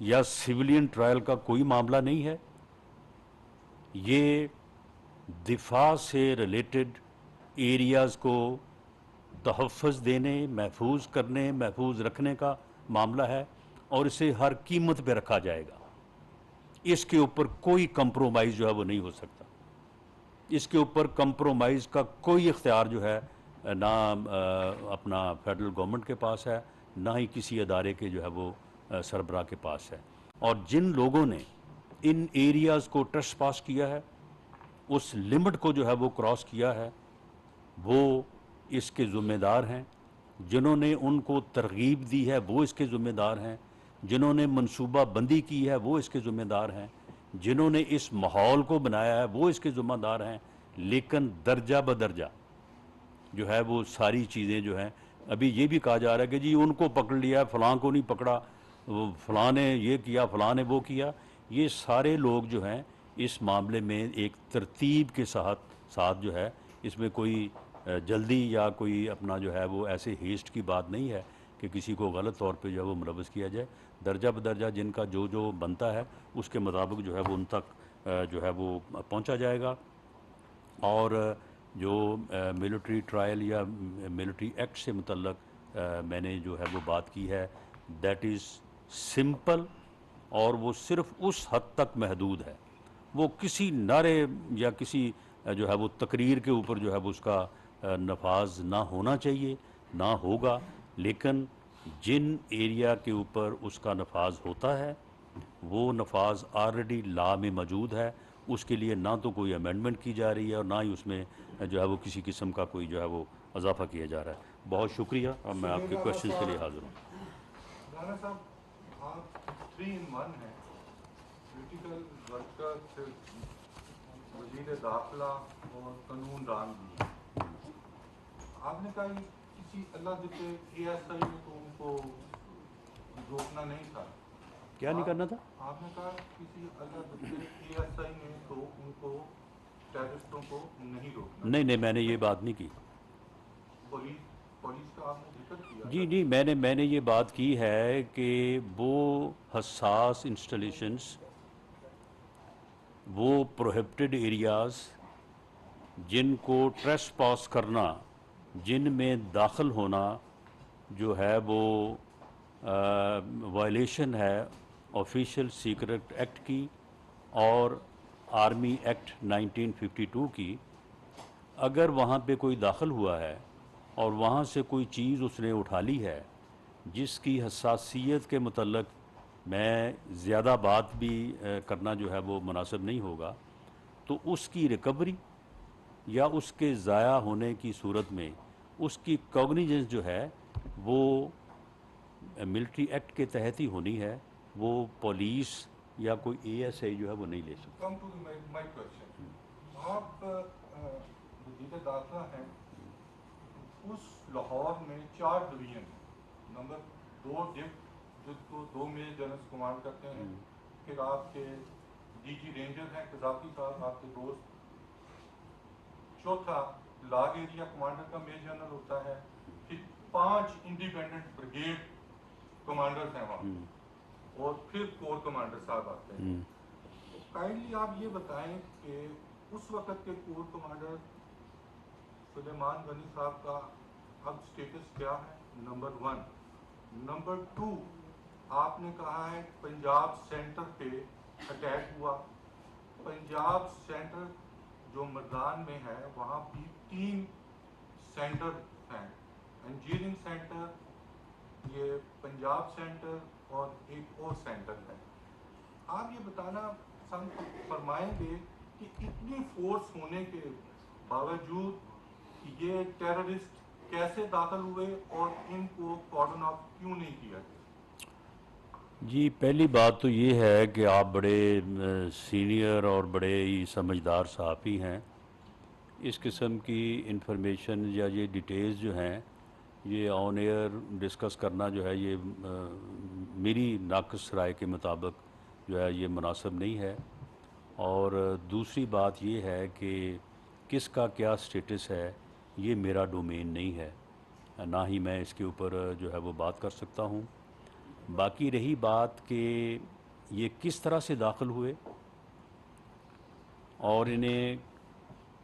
या सिविलियन ट्रायल का कोई मामला नहीं है। ये दिफा से रिलेटेड एरियाज़ को तहफ़्फ़ुज़ देने, महफूज करने, महफूज रखने का मामला है, और इसे हर कीमत पे रखा जाएगा। इसके ऊपर कोई कंप्रोमाइज़ जो है वो नहीं हो सकता। इसके ऊपर कंप्रोमाइज़ का कोई इख्तियार जो है ना अपना फेडरल गवर्नमेंट के पास है, ना ही किसी अदारे के जो है वो सरबराह के पास है। और जिन लोगों ने इन एरियाज़ को ट्रेसपास किया है, उस लिमिट को जो है वो क्रॉस किया है, वो इसके ज़िम्मेदार हैं। जिन्होंने उनको तरगीब दी है वो इसके ज़िम्मेदार हैं। जिन्होंने मनसूबा बंदी की है वो इसके ज़िम्मेदार हैं। जिन्होंने इस माहौल को बनाया है वो इसके ज़िम्मेदार हैं। लेकिन दर्जा बदर्जा जो है वो सारी चीज़ें जो हैं, अभी ये भी कहा जा रहा है कि जी उनको पकड़ लिया, फ़लाँ को नहीं पकड़ा, फ़लाँ ने ये किया, फ़लाँ ने वो किया। ये सारे लोग जो हैं इस मामले में एक तरतीब के साथ जो है, इसमें कोई जल्दी या कोई अपना जो है वो ऐसे हेस्ट की बात नहीं है कि किसी को गलत तौर पे जो है वो मुलव्वस किया जाए। दर्जा बदर्जा जिनका जो जो बनता है उसके मुताबिक जो है वो उन तक जो है वो पहुंचा जाएगा। और जो मिलिट्री ट्रायल या मिलिट्री एक्ट से मुतल्लक मैंने जो है वो बात की है, दैट इज़ सिंपल, और वो सिर्फ उस हद तक महदूद है। वो किसी नारे या किसी जो है वो तकरीर के ऊपर जो है वो उसका नफाज ना होना चाहिए, ना होगा। लेकिन जिन एरिया के ऊपर उसका नफाज होता है वो नफाज ऑलरेडी लॉ में मौजूद है। उसके लिए ना तो कोई अमेंडमेंट की जा रही है और ना ही उसमें जो है वो किसी किस्म का कोई जो है वो इजाफा किया जा रहा है। बहुत शुक्रिया। अब मैं आपके क्वेश्चन के लिए हाजिर हूँ। राणा साहब, आप 3 in 1 हैं, पॉलिटिकल वर्कर, वजीर दाखिला और कानून रान भी हैं। आपने कहा किसी अल्लाह दिखे ASI ने तो उनको रोकना नहीं था। क्या नहीं करना था? आपने कहा किसी अल्लाह दिखे ASI ने तो उनको, टेररिस्टों को नहीं रोकना। नहीं, मैंने ये बात नहीं की। पुलिस का आपने जिक्र किया। जी, मैंने ये बात की है कि वो हसास इंस्टॉलेशंस, वो प्रोहिबिटेड एरियाज़ जिनको ट्रेसपास करना, जिनमें दाखिल होना जो है वो वायलेशन है ऑफिशियल सीक्रेट एक्ट की और आर्मी एक्ट 1952 की, अगर वहाँ पे कोई दाखिल हुआ है और वहाँ से कोई चीज़ उसने उठा ली है जिसकी हसासियत के मतलब मैं ज़्यादा बात भी करना जो है वो मुनासिब नहीं होगा, तो उसकी रिकवरी या उसके ज़ाया होने की सूरत में उसकी कॉग्निजेंस जो है वो मिलिट्री एक्ट के तहत ही होनी है। वो पुलिस या कोई एएसआई जो है वो नहीं ले सकता। कम टू माय क्वेश्चन, आप वजीर दाखिला हैं, उस लाहौर में 4 डिवीजन है, नंबर 2 डिप्ट जिसको 2 मेजर जनरल कमांड करते हैं, फिर आपके डीजी रेंजर हैं कजाकी साहब आपके दोस्त, चौथा लाग एरिया कमांडर का मेजर जनरल होता है, फिर 5 इंडिपेंडेंट ब्रिगेड कमांडर्स हैं वहाँ, और फिर कोर कमांडर साहब आते हैं। तो काइंडली आप ये बताएं कि उस वक्त के कोर कमांडर सुलेमान गनी साहब का अब स्टेटस क्या है, नंबर 1। नंबर 2, आपने कहा है पंजाब सेंटर पे अटैक हुआ। पंजाब सेंटर जो मैदान में है वहाँ भी 3 सेंटर हैं, इंजीनियरिंग सेंटर, ये पंजाब सेंटर और एक और सेंटर है। आप ये बताना फरमाएंगे कि इतनी फोर्स होने के बावजूद ये टेररिस्ट कैसे दाखिल हुए और इनको कॉर्डन ऑफ क्यों नहीं किया गया? जी, पहली बात तो ये है कि आप बड़े सीनियर और बड़े ही समझदार सहाफ़ी हैं। इस किस्म की इंफॉर्मेशन या ये डिटेल्स जो हैं ये ऑन एयर डिस्कस करना जो है ये मेरी नाक़िस राय के मुताबिक जो है ये मुनासिब नहीं है। और दूसरी बात ये है कि किसका क्या स्टेटस है ये मेरा डोमेन नहीं है, ना ही मैं इसके ऊपर जो है वो बात कर सकता हूँ। बाकी रही बात कि ये किस तरह से दाखिल हुए और इन्हें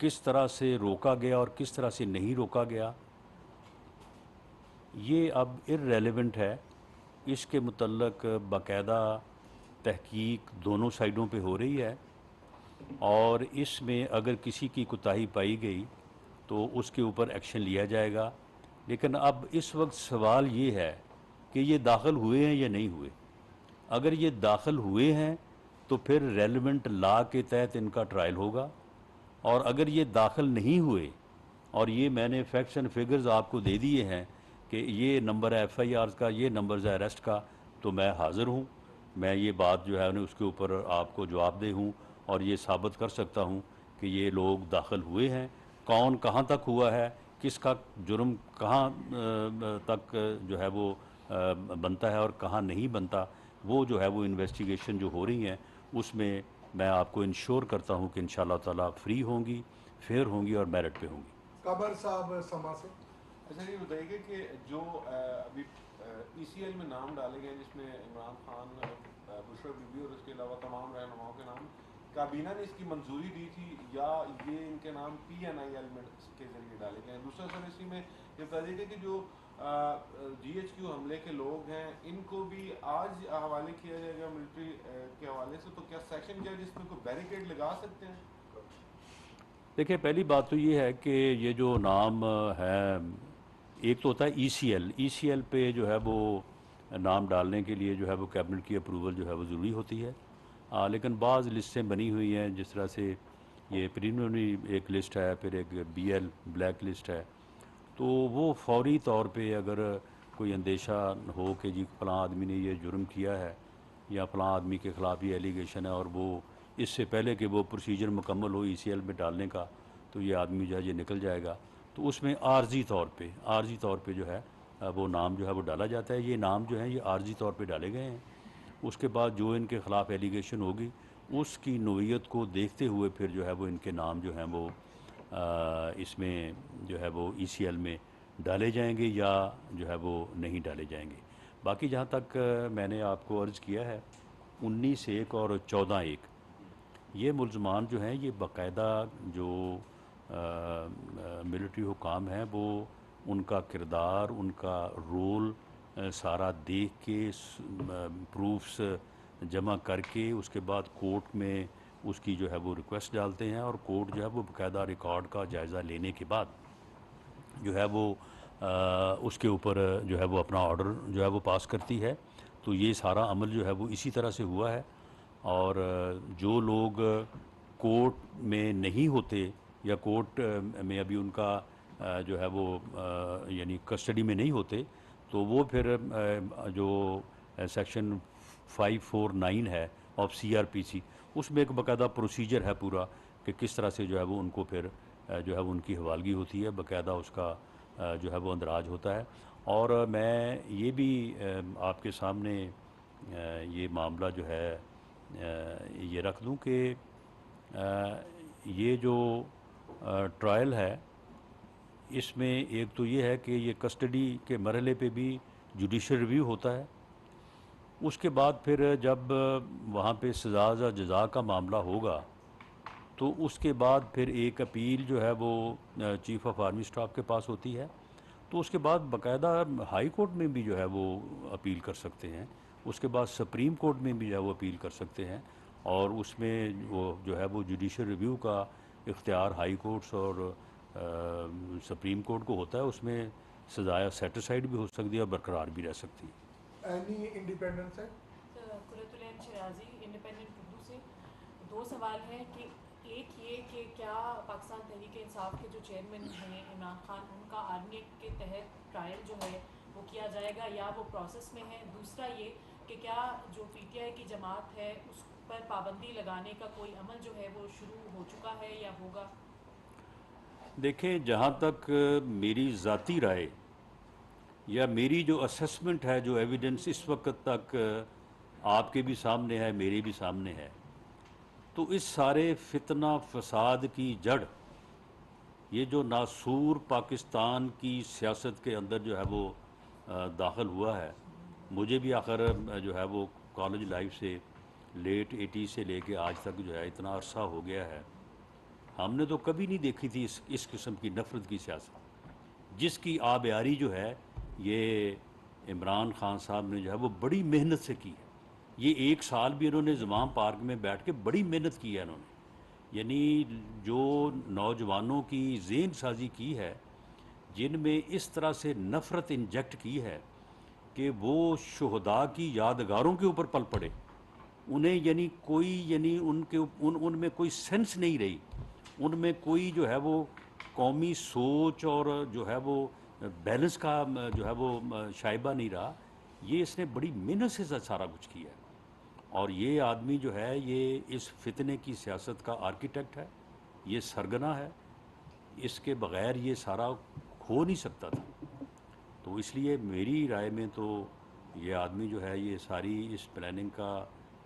किस तरह से रोका गया और किस तरह से नहीं रोका गया, ये अब इर्रेलेवेंट है। इसके मुतल्लक बाकायदा तहकीक दोनों साइडों पे हो रही है और इसमें अगर किसी की कोताही पाई गई तो उसके ऊपर एक्शन लिया जाएगा। लेकिन अब इस वक्त सवाल ये है कि ये दाखिल हुए हैं या नहीं हुए। अगर ये दाखिल हुए हैं तो फिर रेलेवेंट लॉ के तहत इनका ट्रायल होगा, और अगर ये दाखिल नहीं हुए और ये मैंने फैक्ट्स एंड फिगर्स आपको दे दिए हैं कि ये नंबर है FIRs का, ये नंबर है अरेस्ट का, तो मैं हाज़िर हूँ। मैं ये बात जो है उसके ऊपर आपको जवाबदेह हूँ और ये साबित कर सकता हूँ कि ये लोग दाखिल हुए हैं। कौन कहाँ तक हुआ है, किसका जुर्म कहाँ तक जो है वो बनता है और कहाँ नहीं बनता, वो जो है वो इन्वेस्टिगेशन जो हो रही हैं उसमें मैं आपको इंश्योर करता हूँ कि इंशाअल्लाह ताला फ्री होंगी, फेयर होंगी और मेरिट पे होंगी। काबर साहब समा से। अच्छा, ये बताइए कि जो अभी ECL में नाम डाले गए जिसमें इमरान खान, बुशरा बीबी और उसके अलावा तमाम रहनुमाओं के नाम, काबीना ने इसकी मंजूरी दी थी या ये इनके नाम PNIL में के जरिए डाले गए हैं? दूसरा सर इसी में ये बताइएगा कि जो GHQ हमले के लोग हैं इनको भी आज हवाले किया जाएगा मिलिट्री के हवाले से, तो क्या सेक्शन क्या है जिसमें कोई बैरिकेड लगा सकते हैं? देखिए, पहली बात तो ये है कि ये जो नाम है, एक तो होता है ECL पे जो है वो नाम डालने के लिए जो है वो कैबिनेट की अप्रूवल जो है वो ज़रूरी होती है। लेकिन बाज़ लिस्टें बनी हुई हैं, जिस तरह से ये प्रीलिमिनरी एक लिस्ट है, फिर एक BL ब्लैक लिस्ट है, तो वो फौरी तौर पे अगर कोई अंदेशा हो कि जी फ़लाँ आदमी ने ये जुर्म किया है या फ़लाँ आदमी के ख़िलाफ़ ये एलिगेशन है और वो इससे पहले कि वो प्रोसीजर मुकम्मल हो ECL में डालने का, तो ये आदमी जो है ये निकल जाएगा। तो उसमें आर्जी तौर पे जो है वो नाम जो है वो डाला जाता है। ये नाम जो है ये आर्जी तौर पे डाले गए हैं। उसके बाद जो इनके ख़िलाफ़ एलिगेशन होगी उसकी नोयत को देखते हुए फिर जो है वो इनके नाम जो हैं वो इसमें जो है वो ECL में डाले जाएंगे या जो है वो नहीं डाले जाएंगे। बाकी जहाँ तक मैंने आपको अर्ज़ किया है 19-1 और 14-1, ये मुल्ज़मान जो हैं ये बाकायदा जो मिलिट्री हुकाम हैं वो उनका किरदार, उनका रोल सारा देख के प्रूफ्स जमा करके उसके बाद कोर्ट में उसकी जो है वो रिक्वेस्ट डालते हैं और कोर्ट जो है वो बाकायदा रिकॉर्ड का जायज़ा लेने के बाद जो है वो उसके ऊपर जो है वो अपना ऑर्डर जो है वो पास करती है। तो ये सारा अमल जो है वो इसी तरह से हुआ है। और जो लोग कोर्ट में नहीं होते या कोर्ट में अभी उनका जो है वो यानी कस्टडी में नहीं होते, तो वो फिर जो सेक्शन 549 है ऑफ CRPC, उसमें एक बाकायदा प्रोसीजर है पूरा कि किस तरह से जो है वो उनको फिर जो है वो उनकी हवालगी होती है, बाकायदा उसका जो है वो अंदराज होता है। और मैं ये भी आपके सामने ये मामला जो है ये रख दूं कि ये जो ट्रायल है, इसमें एक तो ये है कि ये कस्टडी के मरहले पे भी जुडिशल रिव्यू होता है। उसके बाद फिर जब वहाँ पे सज़ा जज़ा का मामला होगा तो उसके बाद फिर एक अपील जो है वो चीफ़ ऑफ आर्मी स्टाफ के पास होती है। तो उसके बाद बाकायदा हाई कोर्ट में भी जो है वो अपील कर सकते हैं, उसके बाद सुप्रीम कोर्ट में भी जो है वो अपील कर सकते हैं। और उसमें वो जो है वो जुडिशल रिव्यू का इख्तियार हाई कोर्ट्स और सुप्रीम कोर्ट को होता है। उसमें सज़ाया सेटिसाइड भी हो सकती है और बरकरार भी रह सकती है। एनी इंडिपेंडेंस है? कुरतुलैन शराजी, इंडिपेंडेंट उर्दू से। दो सवाल हैं कि एक ये कि क्या पाकिस्तान तहरीक इंसाफ के जो चेयरमैन हैं इमरान खान, उनका आर्मी एक्ट के तहत ट्रायल जो है वो किया जाएगा या वो प्रोसेस में है? दूसरा ये कि क्या जो PTI की जमात है उस पर पाबंदी लगाने का कोई अमल जो है वो शुरू हो चुका है या होगा? देखें, जहाँ तक मेरी ज़ाती राय या मेरी जो असेसमेंट है, जो एविडेंस इस वक्त तक आपके भी सामने है, मेरे भी सामने है, तो इस सारे फितना फसाद की जड़ ये जो नासूर पाकिस्तान की सियासत के अंदर जो है वो दाखिल हुआ है। मुझे भी आखिर जो है वो कॉलेज लाइफ से लेट 80 से लेके आज तक जो है इतना अरसा हो गया है, हमने तो कभी नहीं देखी थी इस किस्म की नफ़रत की सियासत, जिसकी आबियारी जो है ये इमरान खान साहब ने जो है वो बड़ी मेहनत से की है। ये 1 साल भी इन्होंने ज़माम पार्क में बैठ के बड़ी मेहनत की है इन्होंने, यानी जो नौजवानों की ज़हन साजी की है, जिनमें इस तरह से नफ़रत इंजेक्ट की है कि वो शुहदा की यादगारों के ऊपर पल पड़े, उन्हें यानी कोई यानी उनमें कोई सेंस नहीं रही, उनमें कोई जो है वो कौमी सोच और जो है वो बैलेंस का जो है वो शाइबा नहीं रहा। ये इसने बड़ी मेहनत से सारा कुछ किया है। और ये आदमी जो है ये इस फितने की सियासत का आर्किटेक्ट है, ये सरगना है, इसके बग़ैर ये सारा हो नहीं सकता था। तो इसलिए मेरी राय में तो ये आदमी जो है ये सारी इस प्लानिंग का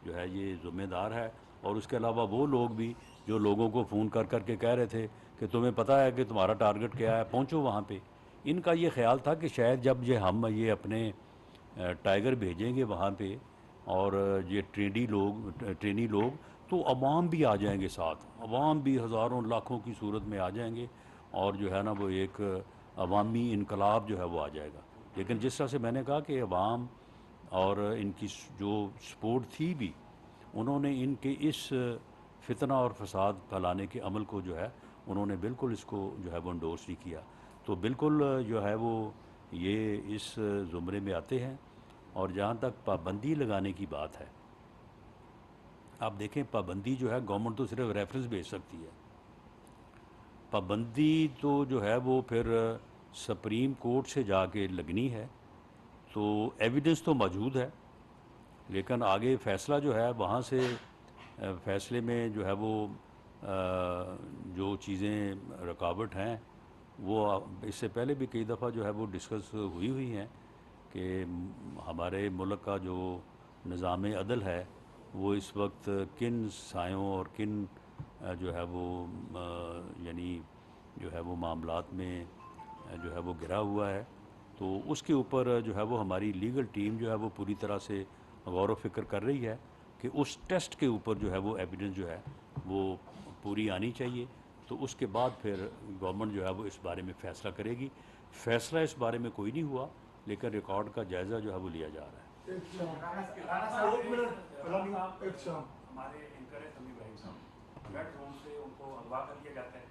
जो है ये ज़िम्मेदार है। और उसके अलावा वो लोग भी जो लोगों को फ़ोन कर कर के कह रहे थे कि तुम्हें पता है कि तुम्हारा टारगेट क्या है, पहुंचो वहाँ पे, इनका ये ख्याल था कि शायद जब हम ये अपने टाइगर भेजेंगे वहाँ पे और ये ट्रेनी लोग तो अवाम भी आ जाएंगे साथ, अवाम भी हज़ारों लाखों की सूरत में आ जाएंगे और जो है ना वो एक अवामी इनकलाब जो है वो आ जाएगा। लेकिन जिस तरह से मैंने कहा कि अवाम और इनकी जो सपोर्ट थी भी, उन्होंने इनके इस फितना और फसाद फैलाने के अमल को जो है उन्होंने बिल्कुल इसको जो है वो इंडोर्स नहीं किया। तो बिल्कुल जो है वो ये इस ज़ुमरे में आते हैं। और जहाँ तक पाबंदी लगाने की बात है, आप देखें पाबंदी जो है गवर्नमेंट तो सिर्फ रेफरेंस भेज सकती है, पाबंदी तो जो है वो फिर सुप्रीम कोर्ट से जाके लगनी है। तो एविडेंस तो मौजूद है, लेकिन आगे फ़ैसला जो है वहाँ से फ़ैसले में जो है वो जो चीज़ें रुकावट हैं वो इससे पहले भी कई दफ़ा जो है वो डिस्कस हुई हैं कि हमारे मुल्क का जो निज़ाम अदल है वो इस वक्त किन सायों और किन जो है वो यानी जो है वो मामलात में जो है वो गिरा हुआ है। तो उसके ऊपर जो है वो हमारी लीगल टीम जो है वो पूरी तरह से गौर व फिक्र कर रही है कि उस टेस्ट के ऊपर जो है वो एविडेंस जो है वो पूरी आनी चाहिए। तो उसके बाद फिर गवर्नमेंट जो है वो इस बारे में फ़ैसला करेगी। फ़ैसला इस बारे में कोई नहीं हुआ, लेकिन रिकॉर्ड का जायज़ा जो है वो लिया जा रहा है। एक मिनट, एक मिनट, एक शाम। हमारे एंकर है तमीम इब्राहिम साहब, रेड जोन से उनको अगवा कर लिया जाता है।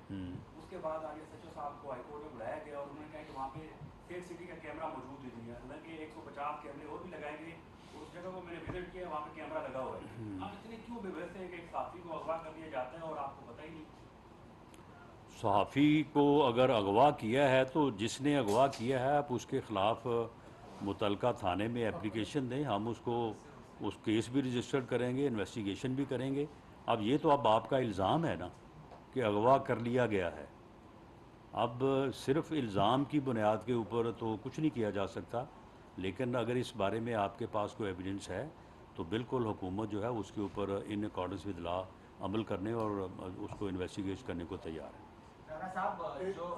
उसके बाद आगे सचिव साहब को हाईकोर्ट में बुलाया गया और उन्होंने कहा कि वहाँ पे सेफ सिटी का कैमरा मौजूद नहीं है, हालांकि 150 कैमरे और भी लगाएंगे। उस जगह को मैंने विजिट किया, वहाँ पे कैमरा लगा हुआ है। आप इतने क्यों बेबस हैं कि एक साथी को अगवा कर दिया जाता है और आपको पता ही नहीं? सहाफ़ी को अगर अगवा किया है तो जिसने अगवा किया है आप उसके ख़िलाफ़ मुतलका थाने में एप्लीकेशन दें, हम उसको उस केस भी रजिस्टर करेंगे, इन्वेस्टिगेशन भी करेंगे। अब ये तो अब आपका इल्ज़ाम है ना कि अगवा कर लिया गया है। अब सिर्फ इल्ज़ाम की बुनियाद के ऊपर तो कुछ नहीं किया जा सकता, लेकिन अगर इस बारे में आपके पास कोई एविडेंस है तो बिल्कुल हुकूमत जो है उसके ऊपर इन अकॉर्डेंस विद लॉ अमल करने और उसको इन्वेस्टिगेट करने को तैयार है। राणा साहब,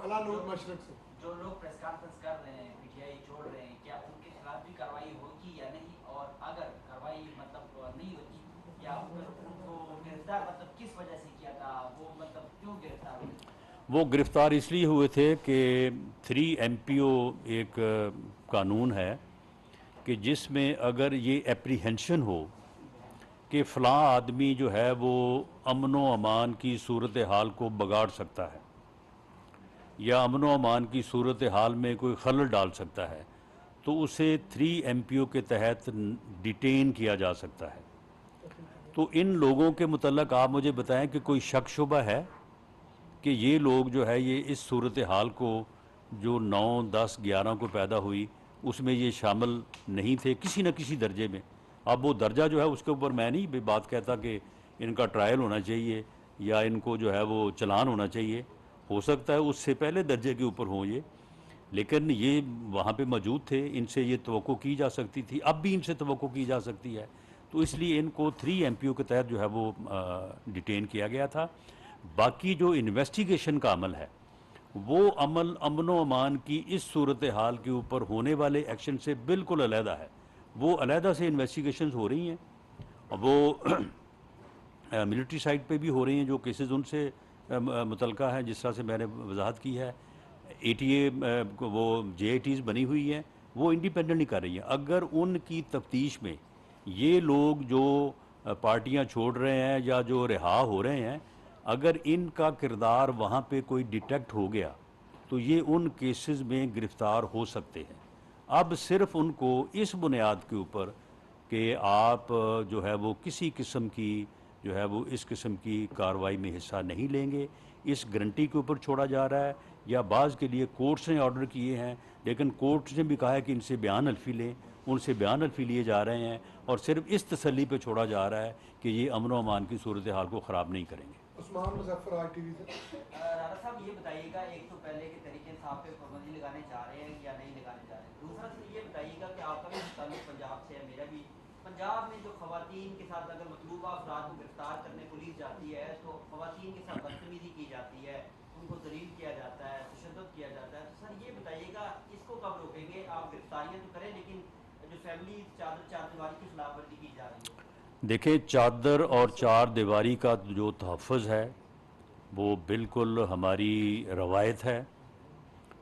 अलानूर मशरक से जो लोग प्रेस कॉन्फ्रेंस कर रहे हैं, पीटीआई छोड़ रहे हैं, क्या उनके खिलाफ भी कार्रवाई होगी या नहीं? और अगर कार्रवाई मतलब नहीं होती या उनको गिरफ्तार मतलब किस वजह से किया था, वो मतलब क्यों गिरफ्तार हुए? वो गिरफ़्तार इसलिए हुए थे कि 3 MPO एक कानून है कि जिसमें अगर ये एप्रीहेंशन हो कि फ़लाँ आदमी जो है वो अमन व अमान की सूरत हाल को बिगाड़ सकता है या अमन व अमान की सूरत हाल में कोई खलल डाल सकता है, तो उसे 3 MPO के तहत डिटेन किया जा सकता है। तो इन लोगों के मुतल्लक आप मुझे बताएं कि कोई शक शुबा है कि ये लोग जो है ये इस सूरत हाल को जो 9, 10, 11 को पैदा हुई उसमें ये शामिल नहीं थे किसी न किसी दर्जे में। अब वो दर्जा जो है उसके ऊपर मैं नहीं बात कहता कि इनका ट्रायल होना चाहिए या इनको जो है वो चलान होना चाहिए, हो सकता है उससे पहले दर्जे के ऊपर हों ये, लेकिन ये वहाँ पे मौजूद थे, इनसे ये तवक्को की जा सकती थी, अब भी इनसे तवक्को की जा सकती है। तो इसलिए इनको 3 MPO के तहत जो है वो डिटेन किया गया था। बाकी जो इन्वेस्टिगेशन का अमल है वो अमल अमन व अमान की इस सूरत हाल के ऊपर होने वाले एक्शन से बिल्कुल अलहदा है। वो अलहदा से इन्वेस्टिगेशंस हो रही हैं और वो मिलिट्री साइड पे भी हो रही हैं, जो केसेस उनसे मुतलका हैं, जिस तरह से मैंने वजाहत की है। ATA वो JITs बनी हुई हैं, वो इंडिपेंडेंटली कर रही हैं। अगर उनकी तफ्तीश में ये लोग जो पार्टियां छोड़ रहे हैं या जो रिहा हो रहे हैं, अगर इनका किरदार वहाँ पे कोई डिटेक्ट हो गया तो ये उन केसेस में गिरफ़्तार हो सकते हैं। अब सिर्फ उनको इस बुनियाद के ऊपर कि आप जो है वो किसी किस्म की जो है वो इस किस्म की कार्रवाई में हिस्सा नहीं लेंगे, इस गारंटी के ऊपर छोड़ा जा रहा है। या बाज़ के लिए कोर्ट्स ने ऑर्डर किए हैं, लेकिन कोर्ट्स ने भी कहा है कि इनसे बयान हल्फी लें, उनसे बयान हल्फी लिए जा रहे हैं और सिर्फ इस तसल्ली पे छोड़ा जा रहा है कि ये अमन व अमान की सूरत हाल को ख़राब नहीं करेंगे। उस्मान मुजफ्फर ITV से। राणा साहब, ये बताइएगा, एक तो पहले के तरीके साहब पे पाबंदी लगाने जा रहे हैं या नहीं लगाने जा रहे हैं? दूसरा तो ये बताइएगा कि आपका भी ताल्लुक पंजाब से है, मेरा भी। पंजाब में जो खवातीन के साथ अगर मतलूबा अफराद को गिरफ्तार करने पुलिस जाती है तो खवातीन के साथ बदतमीजी की जाती है, उनको दलील किया जाता है, तशद्दुद किया जाता है। तो सर ये बताइएगा, इसको कब रोकेंगे? आप गिरफ्तारियाँ तो करें, लेकिन जो फैमिली चार दीवारी की खिलाफवर्जी की जा रही है। देखिए, चादर और चार दीवारी का जो तहफ़्फ़ुज़ है वो बिल्कुल हमारी रवायत है।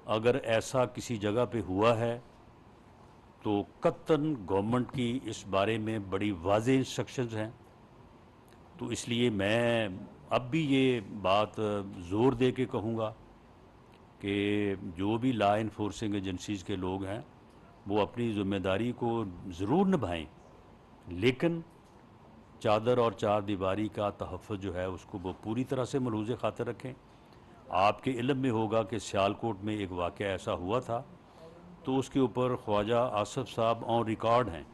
अगर ऐसा किसी जगह पे हुआ है तो कतन गवर्नमेंट की इस बारे में बड़ी वाज़ेह इंस्ट्रक्शंस हैं। तो इसलिए मैं अब भी ये बात ज़ोर दे के कहूँगा कि जो भी लॉ इन्फोर्सिंग एजेंसीज़ के लोग हैं वो अपनी ज़िम्मेदारी को ज़रूर निभाएं, लेकिन चादर और चार दीवारी का तहफ़्फ़ुज़ जो है उसको वो पूरी तरह से मलूज़ ख़ातिर रखें। आपके इल्म में होगा कि सियालकोट में एक वाक़या ऐसा हुआ था, तो उसके ऊपर ख्वाजा आसफ़ साहब ऑन रिकॉर्ड हैं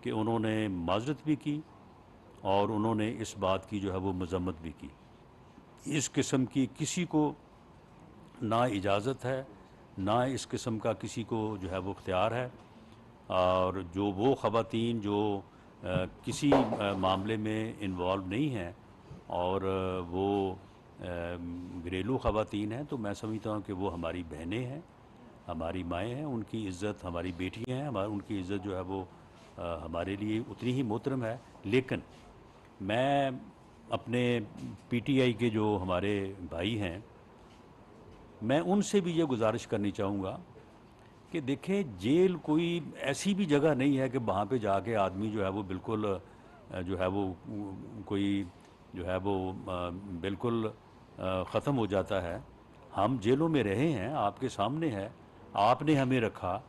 कि उन्होंने माज़रत भी की और उन्होंने इस बात की जो है वो मज़म्मत भी की। इस किस्म की किसी को ना इजाज़त है, ना इस किस्म का किसी को जो है वो इख्तियार है। और जो वो ख़वातीन जो किसी मामले में इन्वॉल्व नहीं हैं और वो घरेलू ख़वातीन हैं, तो मैं समझता हूँ कि वो हमारी बहनें हैं, हमारी माएँ हैं, उनकी इज़्ज़त, हमारी बेटियाँ हैं, उनकी इज़्ज़त जो है वो हमारे लिए उतनी ही मोहतरम है। लेकिन मैं अपने PTI के जो हमारे भाई हैं, मैं उनसे भी ये गुजारिश करनी चाहूँगा कि देखें, जेल कोई ऐसी भी जगह नहीं है कि वहाँ पे जाके आदमी जो है वो बिल्कुल जो है वो कोई जो है वो बिल्कुल ख़त्म हो जाता है। हम जेलों में रहे हैं, आपके सामने है, आपने हमें रखा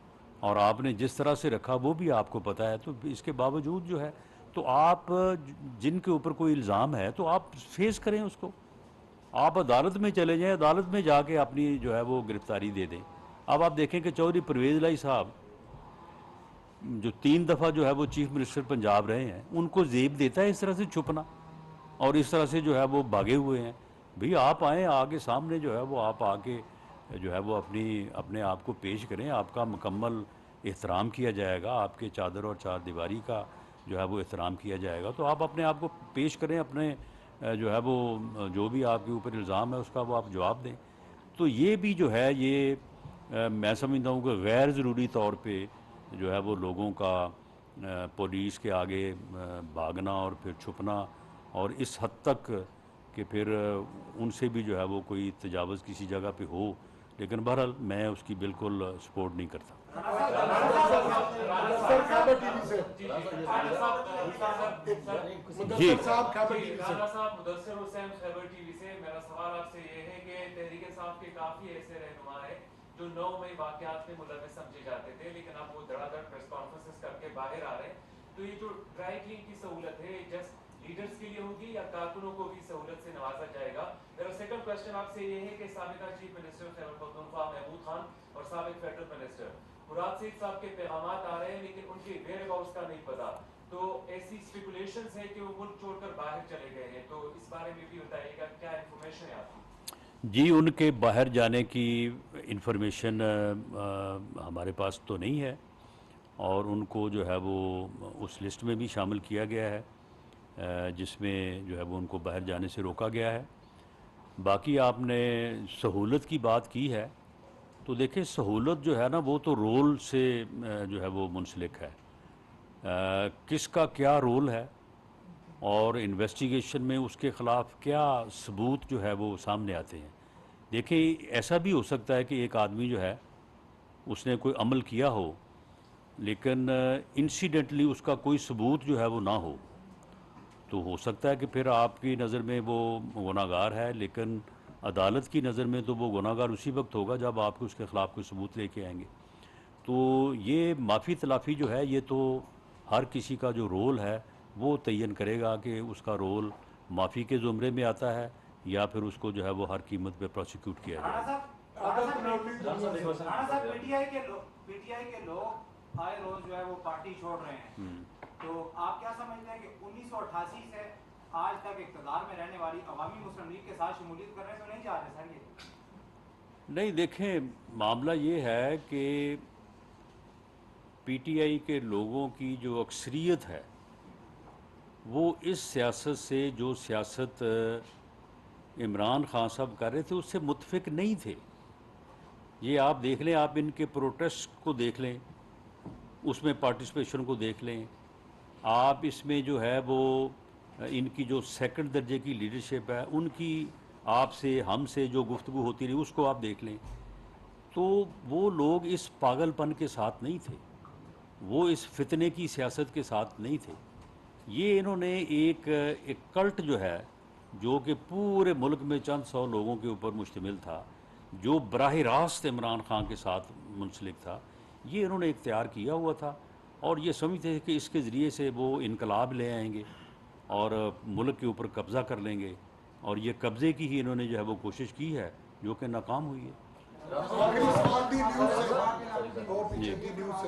और आपने जिस तरह से रखा वो भी आपको पता है। तो इसके बावजूद जो है तो आप जिनके ऊपर कोई इल्ज़ाम है तो आप फेस करें उसको, आप अदालत में चले जाएं, अदालत में जाके अपनी जो है वो गिरफ्तारी दे दें। अब आप देखें कि चौधरी परवेज़ लाई साहब जो 3 दफ़ा जो है वो चीफ मिनिस्टर पंजाब रहे हैं, उनको जेब देता है इस तरह से छुपना और इस तरह से जो है वो भागे हुए हैं। भाई आप आएँ, आगे सामने जो है वो आप आके जो है वो अपने आप को पेश करें, आपका मुकम्मल एहतराम किया जाएगा, आपके चादर और चार दीवारी का जो है वो एहतराम किया जाएगा। तो आप अपने आप को पेश करें, अपने जो है वो जो भी आपके ऊपर इल्ज़ाम है उसका वो आप जवाब दें। तो ये भी जो है ये मैं समझता हूँ कि गैर ज़रूरी तौर पे जो है वो लोगों का पुलिस के आगे भागना और फिर छुपना और इस हद तक कि फिर उनसे भी जो है वो कोई तजावज़ किसी जगह पे हो, लेकिन बहरहाल मैं उसकी बिल्कुल सपोर्ट नहीं करता। सर खैबर टीवी से जी साहब खैबर टीवी से राणा साहब, मुदस्सिर हुसैन खैबर टीवी से। मेरा सवाल आपसे ये है कि तहरीक इंसाफ के काफ़ी ऐसे रहनुमा है जो 9 मई वाक़यात में मुलविस समझे जाते थे, लेकिन अब वो धड़ाधड़ प्रेस कॉन्फ्रेंसेस करके बाहर आ रहे हैं। तो ये जो ड्राई क्लीन की सहूलत है जस्ट लीडर्स के लिए होगी या कारकुनों को भी सहूलत से नवाजा जाएगा? मेरा सेकंड क्वेश्चन आपसे ये है कि साबिका चीफ मिनिस्टर खैबर पख्तूनख्वा महमूद खान और साबिक फेडरल मिनिस्टर मुराद सईद साहब के पैगामात आ रहे हैं लेकिन उनके वेयर अबाउट्स का नहीं पता। तो ऐसी स्पेकुलेशंस है कि वो मुल्क छोड़कर बाहर चले गए हैं, तो इस बारे में भी बताइएगा, क्या इन्फॉर्मेशन है आपकी? जी, उनके बाहर जाने की इन्फॉर्मेशन हमारे पास तो नहीं है और उनको जो है वो उस लिस्ट में भी शामिल किया गया है जिसमें जो है वो उनको बाहर जाने से रोका गया है। बाकी आपने सहूलत की बात की है, तो देखिए सहूलत जो है ना वो तो रोल से जो है वो मुंसलिक है। किसका क्या रोल है और इन्वेस्टिगेशन में उसके ख़िलाफ़ क्या सबूत जो है वो सामने आते हैं। देखिए ऐसा भी हो सकता है कि एक आदमी जो है उसने कोई अमल किया हो लेकिन इंसिडेंटली उसका कोई सबूत जो है वो ना हो, तो हो सकता है कि फिर आपकी नज़र में वो गुनाहगार है, लेकिन अदालत की नज़र में तो वो गुनाहगार उसी वक्त होगा जब आप उसके ख़िलाफ़ कोई सबूत लेके आएंगे। तो ये माफ़ी तलाफ़ी जो है ये तो हर किसी का जो रोल है वो तयन करेगा कि उसका रोल माफ़ी के ज़ुमरे में आता है या फिर उसको जो है वो हर कीमत पे प्रोसिक्यूट किया जाएगा। पीटीआई के लोग आए रोज जो है वो पार्टी छोड़ रहे हैं, तो आप क्या समझते हैं कि 1988 से आज तक इक़्तिदार में रहने वाली अवामी मुस्लिम लीग के साथ शमूलियत करने तो नहीं चाहते सर? ये नहीं, देखें मामला ये है कि पीटीआई के लोगों की जो अक्सरियत है वो इस सियासत से, जो सियासत इमरान खान साहब कर रहे थे उससे मुत्फिक नहीं थे। ये आप देख लें, आप इनके प्रोटेस्ट को देख लें, उसमें पार्टिसिपेशन को देख लें, आप इसमें जो है वो इनकी जो सेकंड दर्जे की लीडरशिप है उनकी आपसे हमसे जो गुफ्तगू होती रही उसको आप देख लें, तो वो लोग इस पागलपन के साथ नहीं थे, वो इस फितने की सियासत के साथ नहीं थे। ये इन्होंने एक कल्ट जो है जो कि पूरे मुल्क में चंद सौ लोगों के ऊपर मुश्तमिल था, जो बराह रास्त इमरान खान के साथ मुंसलिक था, ये इन्होंने इख्तियार किया हुआ था और ये समझते थे कि इसके ज़रिए से वो इनकलाब ले आएंगे और मुल्क के ऊपर कब्ज़ा कर लेंगे, और ये कब्ज़े की ही इन्होंने जो है वो कोशिश की है जो कि नाकाम हुई है। आखिरी सवाल दी न्यूज़ से और पीछे की न्यूज़ से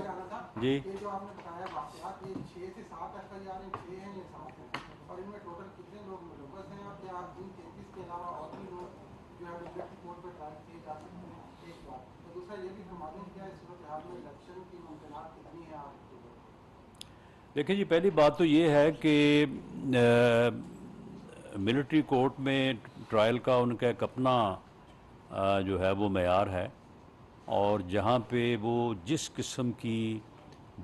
जी, ये जो आपने बताया वाक़यात, ये 6 से 7 तक का जा रहे हैं, 6 हैं या 7 हैं, और इनमें टोटल कितने लोग मुलव्वस हैं और क्या इन 33 के अलावा और भी लोग जो है रिजेक्ट कोर्ट पर ट्रायल किए जा सकते हैं? एक बात। तो दूसरा ये भी फरमा दें क्या इस सूरत हाल में इलेक्शन की मुमकिनात कितनी है आप? देखिए जी, पहली बात तो ये है कि मिलिट्री कोर्ट में ट्रायल का उनका एक अपना जो है वो मेयार है, और जहाँ पे वो जिस किस्म की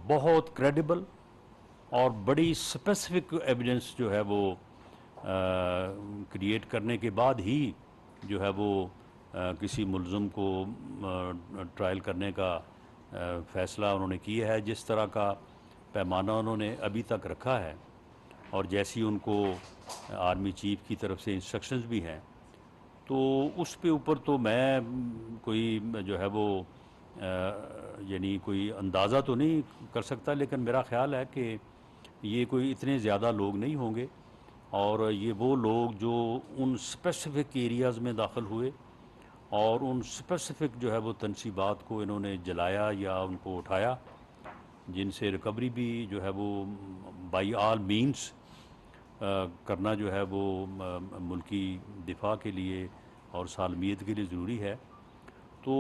बहुत क्रेडिबल और बड़ी स्पेसिफिक एविडेंस जो है वो क्रिएट करने के बाद ही जो है वो किसी मुल्ज़िम को ट्रायल करने का फ़ैसला उन्होंने किया है। जिस तरह का पैमाना उन्होंने अभी तक रखा है और जैसी उनको आर्मी चीफ की तरफ से इंस्ट्रक्शंस भी हैं, तो उस पे ऊपर तो मैं कोई जो है वो यानी कोई अंदाज़ा तो नहीं कर सकता, लेकिन मेरा ख्याल है कि ये कोई इतने ज़्यादा लोग नहीं होंगे और ये वो लोग जो उन स्पेसिफ़िक एरियाज़ में दाखिल हुए और उन स्पेसिफ़िक जो है वो तनसीबात को इन्होंने जलाया या उनको उठाया, जिनसे रिकवरी भी जो है वो बाई आल मीन्स करना जो है वो मुल्की दिफा के लिए और सालमियत के लिए ज़रूरी है। तो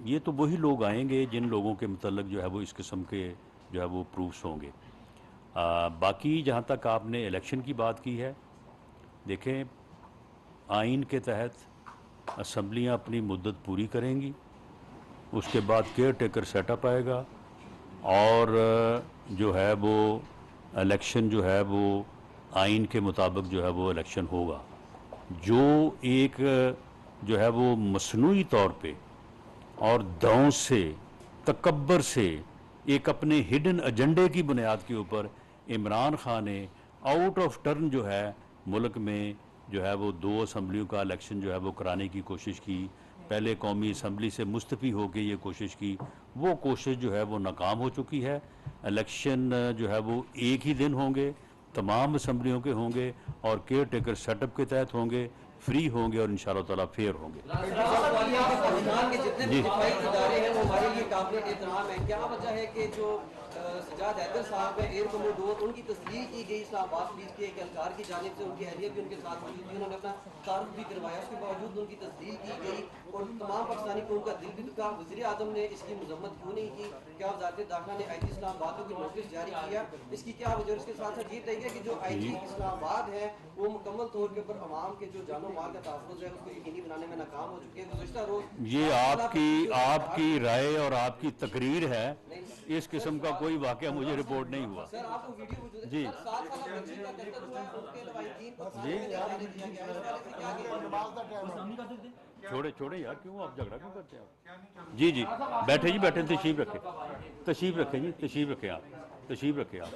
ये तो वही लोग आएंगे जिन लोगों के मतलब जो है वो इस किस्म के जो है वो प्रूफ्स होंगे। बाकी जहाँ तक आपने इलेक्शन की बात की है, देखें आइन के तहत असम्बलियाँ अपनी मुद्दत पूरी करेंगी, उसके बाद केयर टेकर सेटअप आएगा और जो है वो इलेक्शन जो है वो आइन के मुताबिक जो है वो इलेक्शन होगा। जो एक जो है वो मसनूई तौर पे और दौं से तकब्बर से एक अपने हिडन एजेंडे की बुनियाद के ऊपर इमरान खान ने आउट ऑफ टर्न जो है मुल्क में जो है वो 2 असम्बलियों का इलेक्शन जो है वो कराने की कोशिश की। पहले कौमी असम्बली से मुस्तफ़ी होकर ये कोशिश की, वो कोशिश जो है वो नाकाम हो चुकी है। इलेक्शन जो है वो एक ही दिन होंगे, तमाम असम्बलियों के होंगे और केयर टेकर सेटअप के तहत होंगे, फ्री होंगे और इंशाअल्लाह ताला फेयर होंगे। जितने दिफाई इदारे हैं वो हमारे लिए काबिल एहतराम है। क्या वजह है कि जो सजाद हैदर साहब है एयर कमोडोर, उनकी तस्दीक की गई इस्लामाबाद पुलिस के एक एहलकार की जानिब से, उनकी अहलिया भी उनके साथ मौजूद थी, उन्होंने अपना तारुफ भी करवाया, उसके बावजूद उनकी तस्दीक की गई और तमाम पाकिस्तानी कौम का दिल भी दुखा। वज़ीर आज़म ने इसकी मजम्मत क्यों नहीं की? क्या वज़ारत दाखिला ने IT इस्लामाबाद को कोई नोटिस जारी किया? इसकी क्या वजह? उसके साथ साथ ये तय कि जो IT इस्लामाबाद है वो मुकम्मल तौर के ऊपर अवाम के जो जानो माल का तहफ़्फ़ुज़ है उसको यकीनी बनाने में नाकाम हो चुके हैं। गुज़िश्ता रोज़ ये आपकी राय और आपकी तकरीर है, इस किस्म का कोई वाक़या मुझे रिपोर्ट नहीं हुआ। सर आपको वीडियो मौजूद है। जी छोड़े यार, क्यों आप झगड़ा क्यों करते हैं आप? जी बैठे जी, बैठे, तशरीफ रखें जी, तशरीफ रखें आप, तशरीफ रखें आप।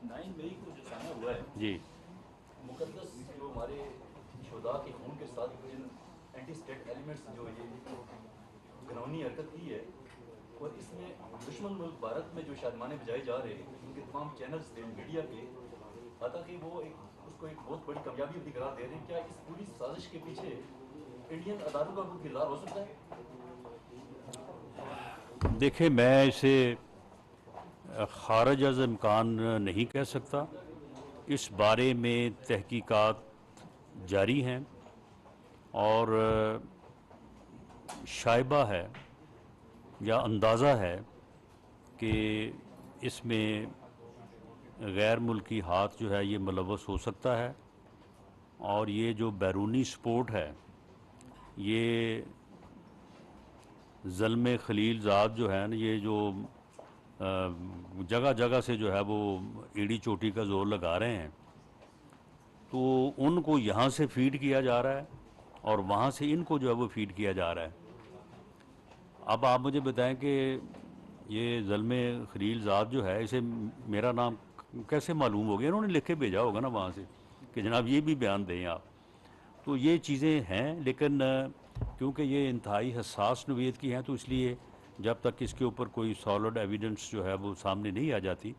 9 मई को जो साना हुआ है जी, मुकद्दस जो हमारे शुहदा के खून के साथ जिन एंटी स्टेट एलिमेंट्स जो ये घिनौनी हरकत की है और इसमें दुश्मन मुल्क भारत में जो शादमाने बजाए जा रहे हैं, उनके तमाम चैनल्स थे मीडिया के, हालांकि वो उसको एक बहुत बड़ी कामयाबी भी करार दे रहे हैं। क्या इस पूरी साजिश के पीछे इंडियन अदारों का कोई किरदार हो सकता है? देखिए मैं इसे खारिज अज़ इम्कान नहीं कह सकता। इस बारे में तहकीकात जारी हैं और शायबा है या अंदाज़ा है कि इसमें गैर मुल्की हाथ जो है ये मुलव्वस हो सकता है और ये जो बैरूनी सपोर्ट है ये ज़ल्म खलील ज़ाद जो है ना, ये जो जगह जगह से जो है वो एड़ी चोटी का जोर लगा रहे हैं, तो उनको यहाँ से फीड किया जा रहा है और वहाँ से इनको जो है वो फीड किया जा रहा है। अब आप मुझे बताएं कि ये ज़ल्म खलील ज़ाद जो है, इसे मेरा नाम कैसे मालूम हो गया? इन्होंने लिख के भेजा होगा ना वहाँ से कि जनाब ये भी बयान दें आप। तो ये चीज़ें हैं, लेकिन क्योंकि ये इंतहाई हसास नौइयत की हैं तो इसलिए जब तक इसके ऊपर कोई सॉलिड एविडेंस जो है वो सामने नहीं आ जाती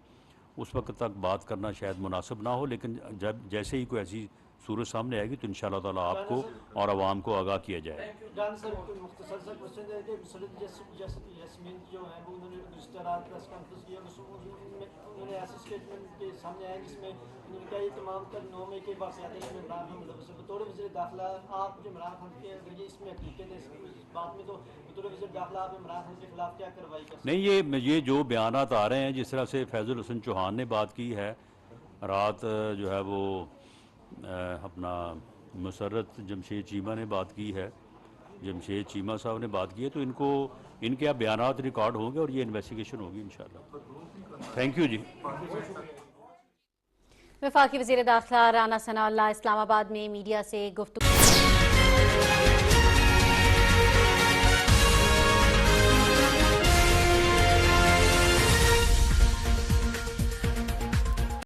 उस वक्त तक बात करना शायद मुनासिब ना हो। लेकिन जब जैसे ही कोई ऐसी सूरत सामने आएगी तो इंशाअल्लाह ताला आपको और आवाम को आगाह किया जाए। उन्होंने ऐसे स्टेटमेंट के सामने आए जिसमें उन्होंने कहा ये तमाम तर 9 मई के वाक़यात हैं जिसमें इमरान खान मतलब बतौर वज़ीर दाखिला आप जो इमरान खान के अगर ये इसमें हकीकत है इस बात में, तो बतौर वज़ीर दाखिला आप इमरान खान के खिलाफ क्या कार्रवाई कर सकते हैं? नहीं, ये जो बयानात आ रहे हैं, जिस तरह से फैज़ुल हसन चौहान ने बात की है, रात जो है वो अपना मुसर्रत जमशेद चीमा ने बात की है, जमशेद चीमा साहब ने बात की है, तो इनके अब बयानात रिकॉर्ड होंगे और ये इन्वेस्टिगेशन होगी इंशाअल्लाह। थैंक यू जी। वफाकी वज़ीर दाखिला राना सनाउल्लाह इस्लामाबाद में मीडिया से गुफ्तगू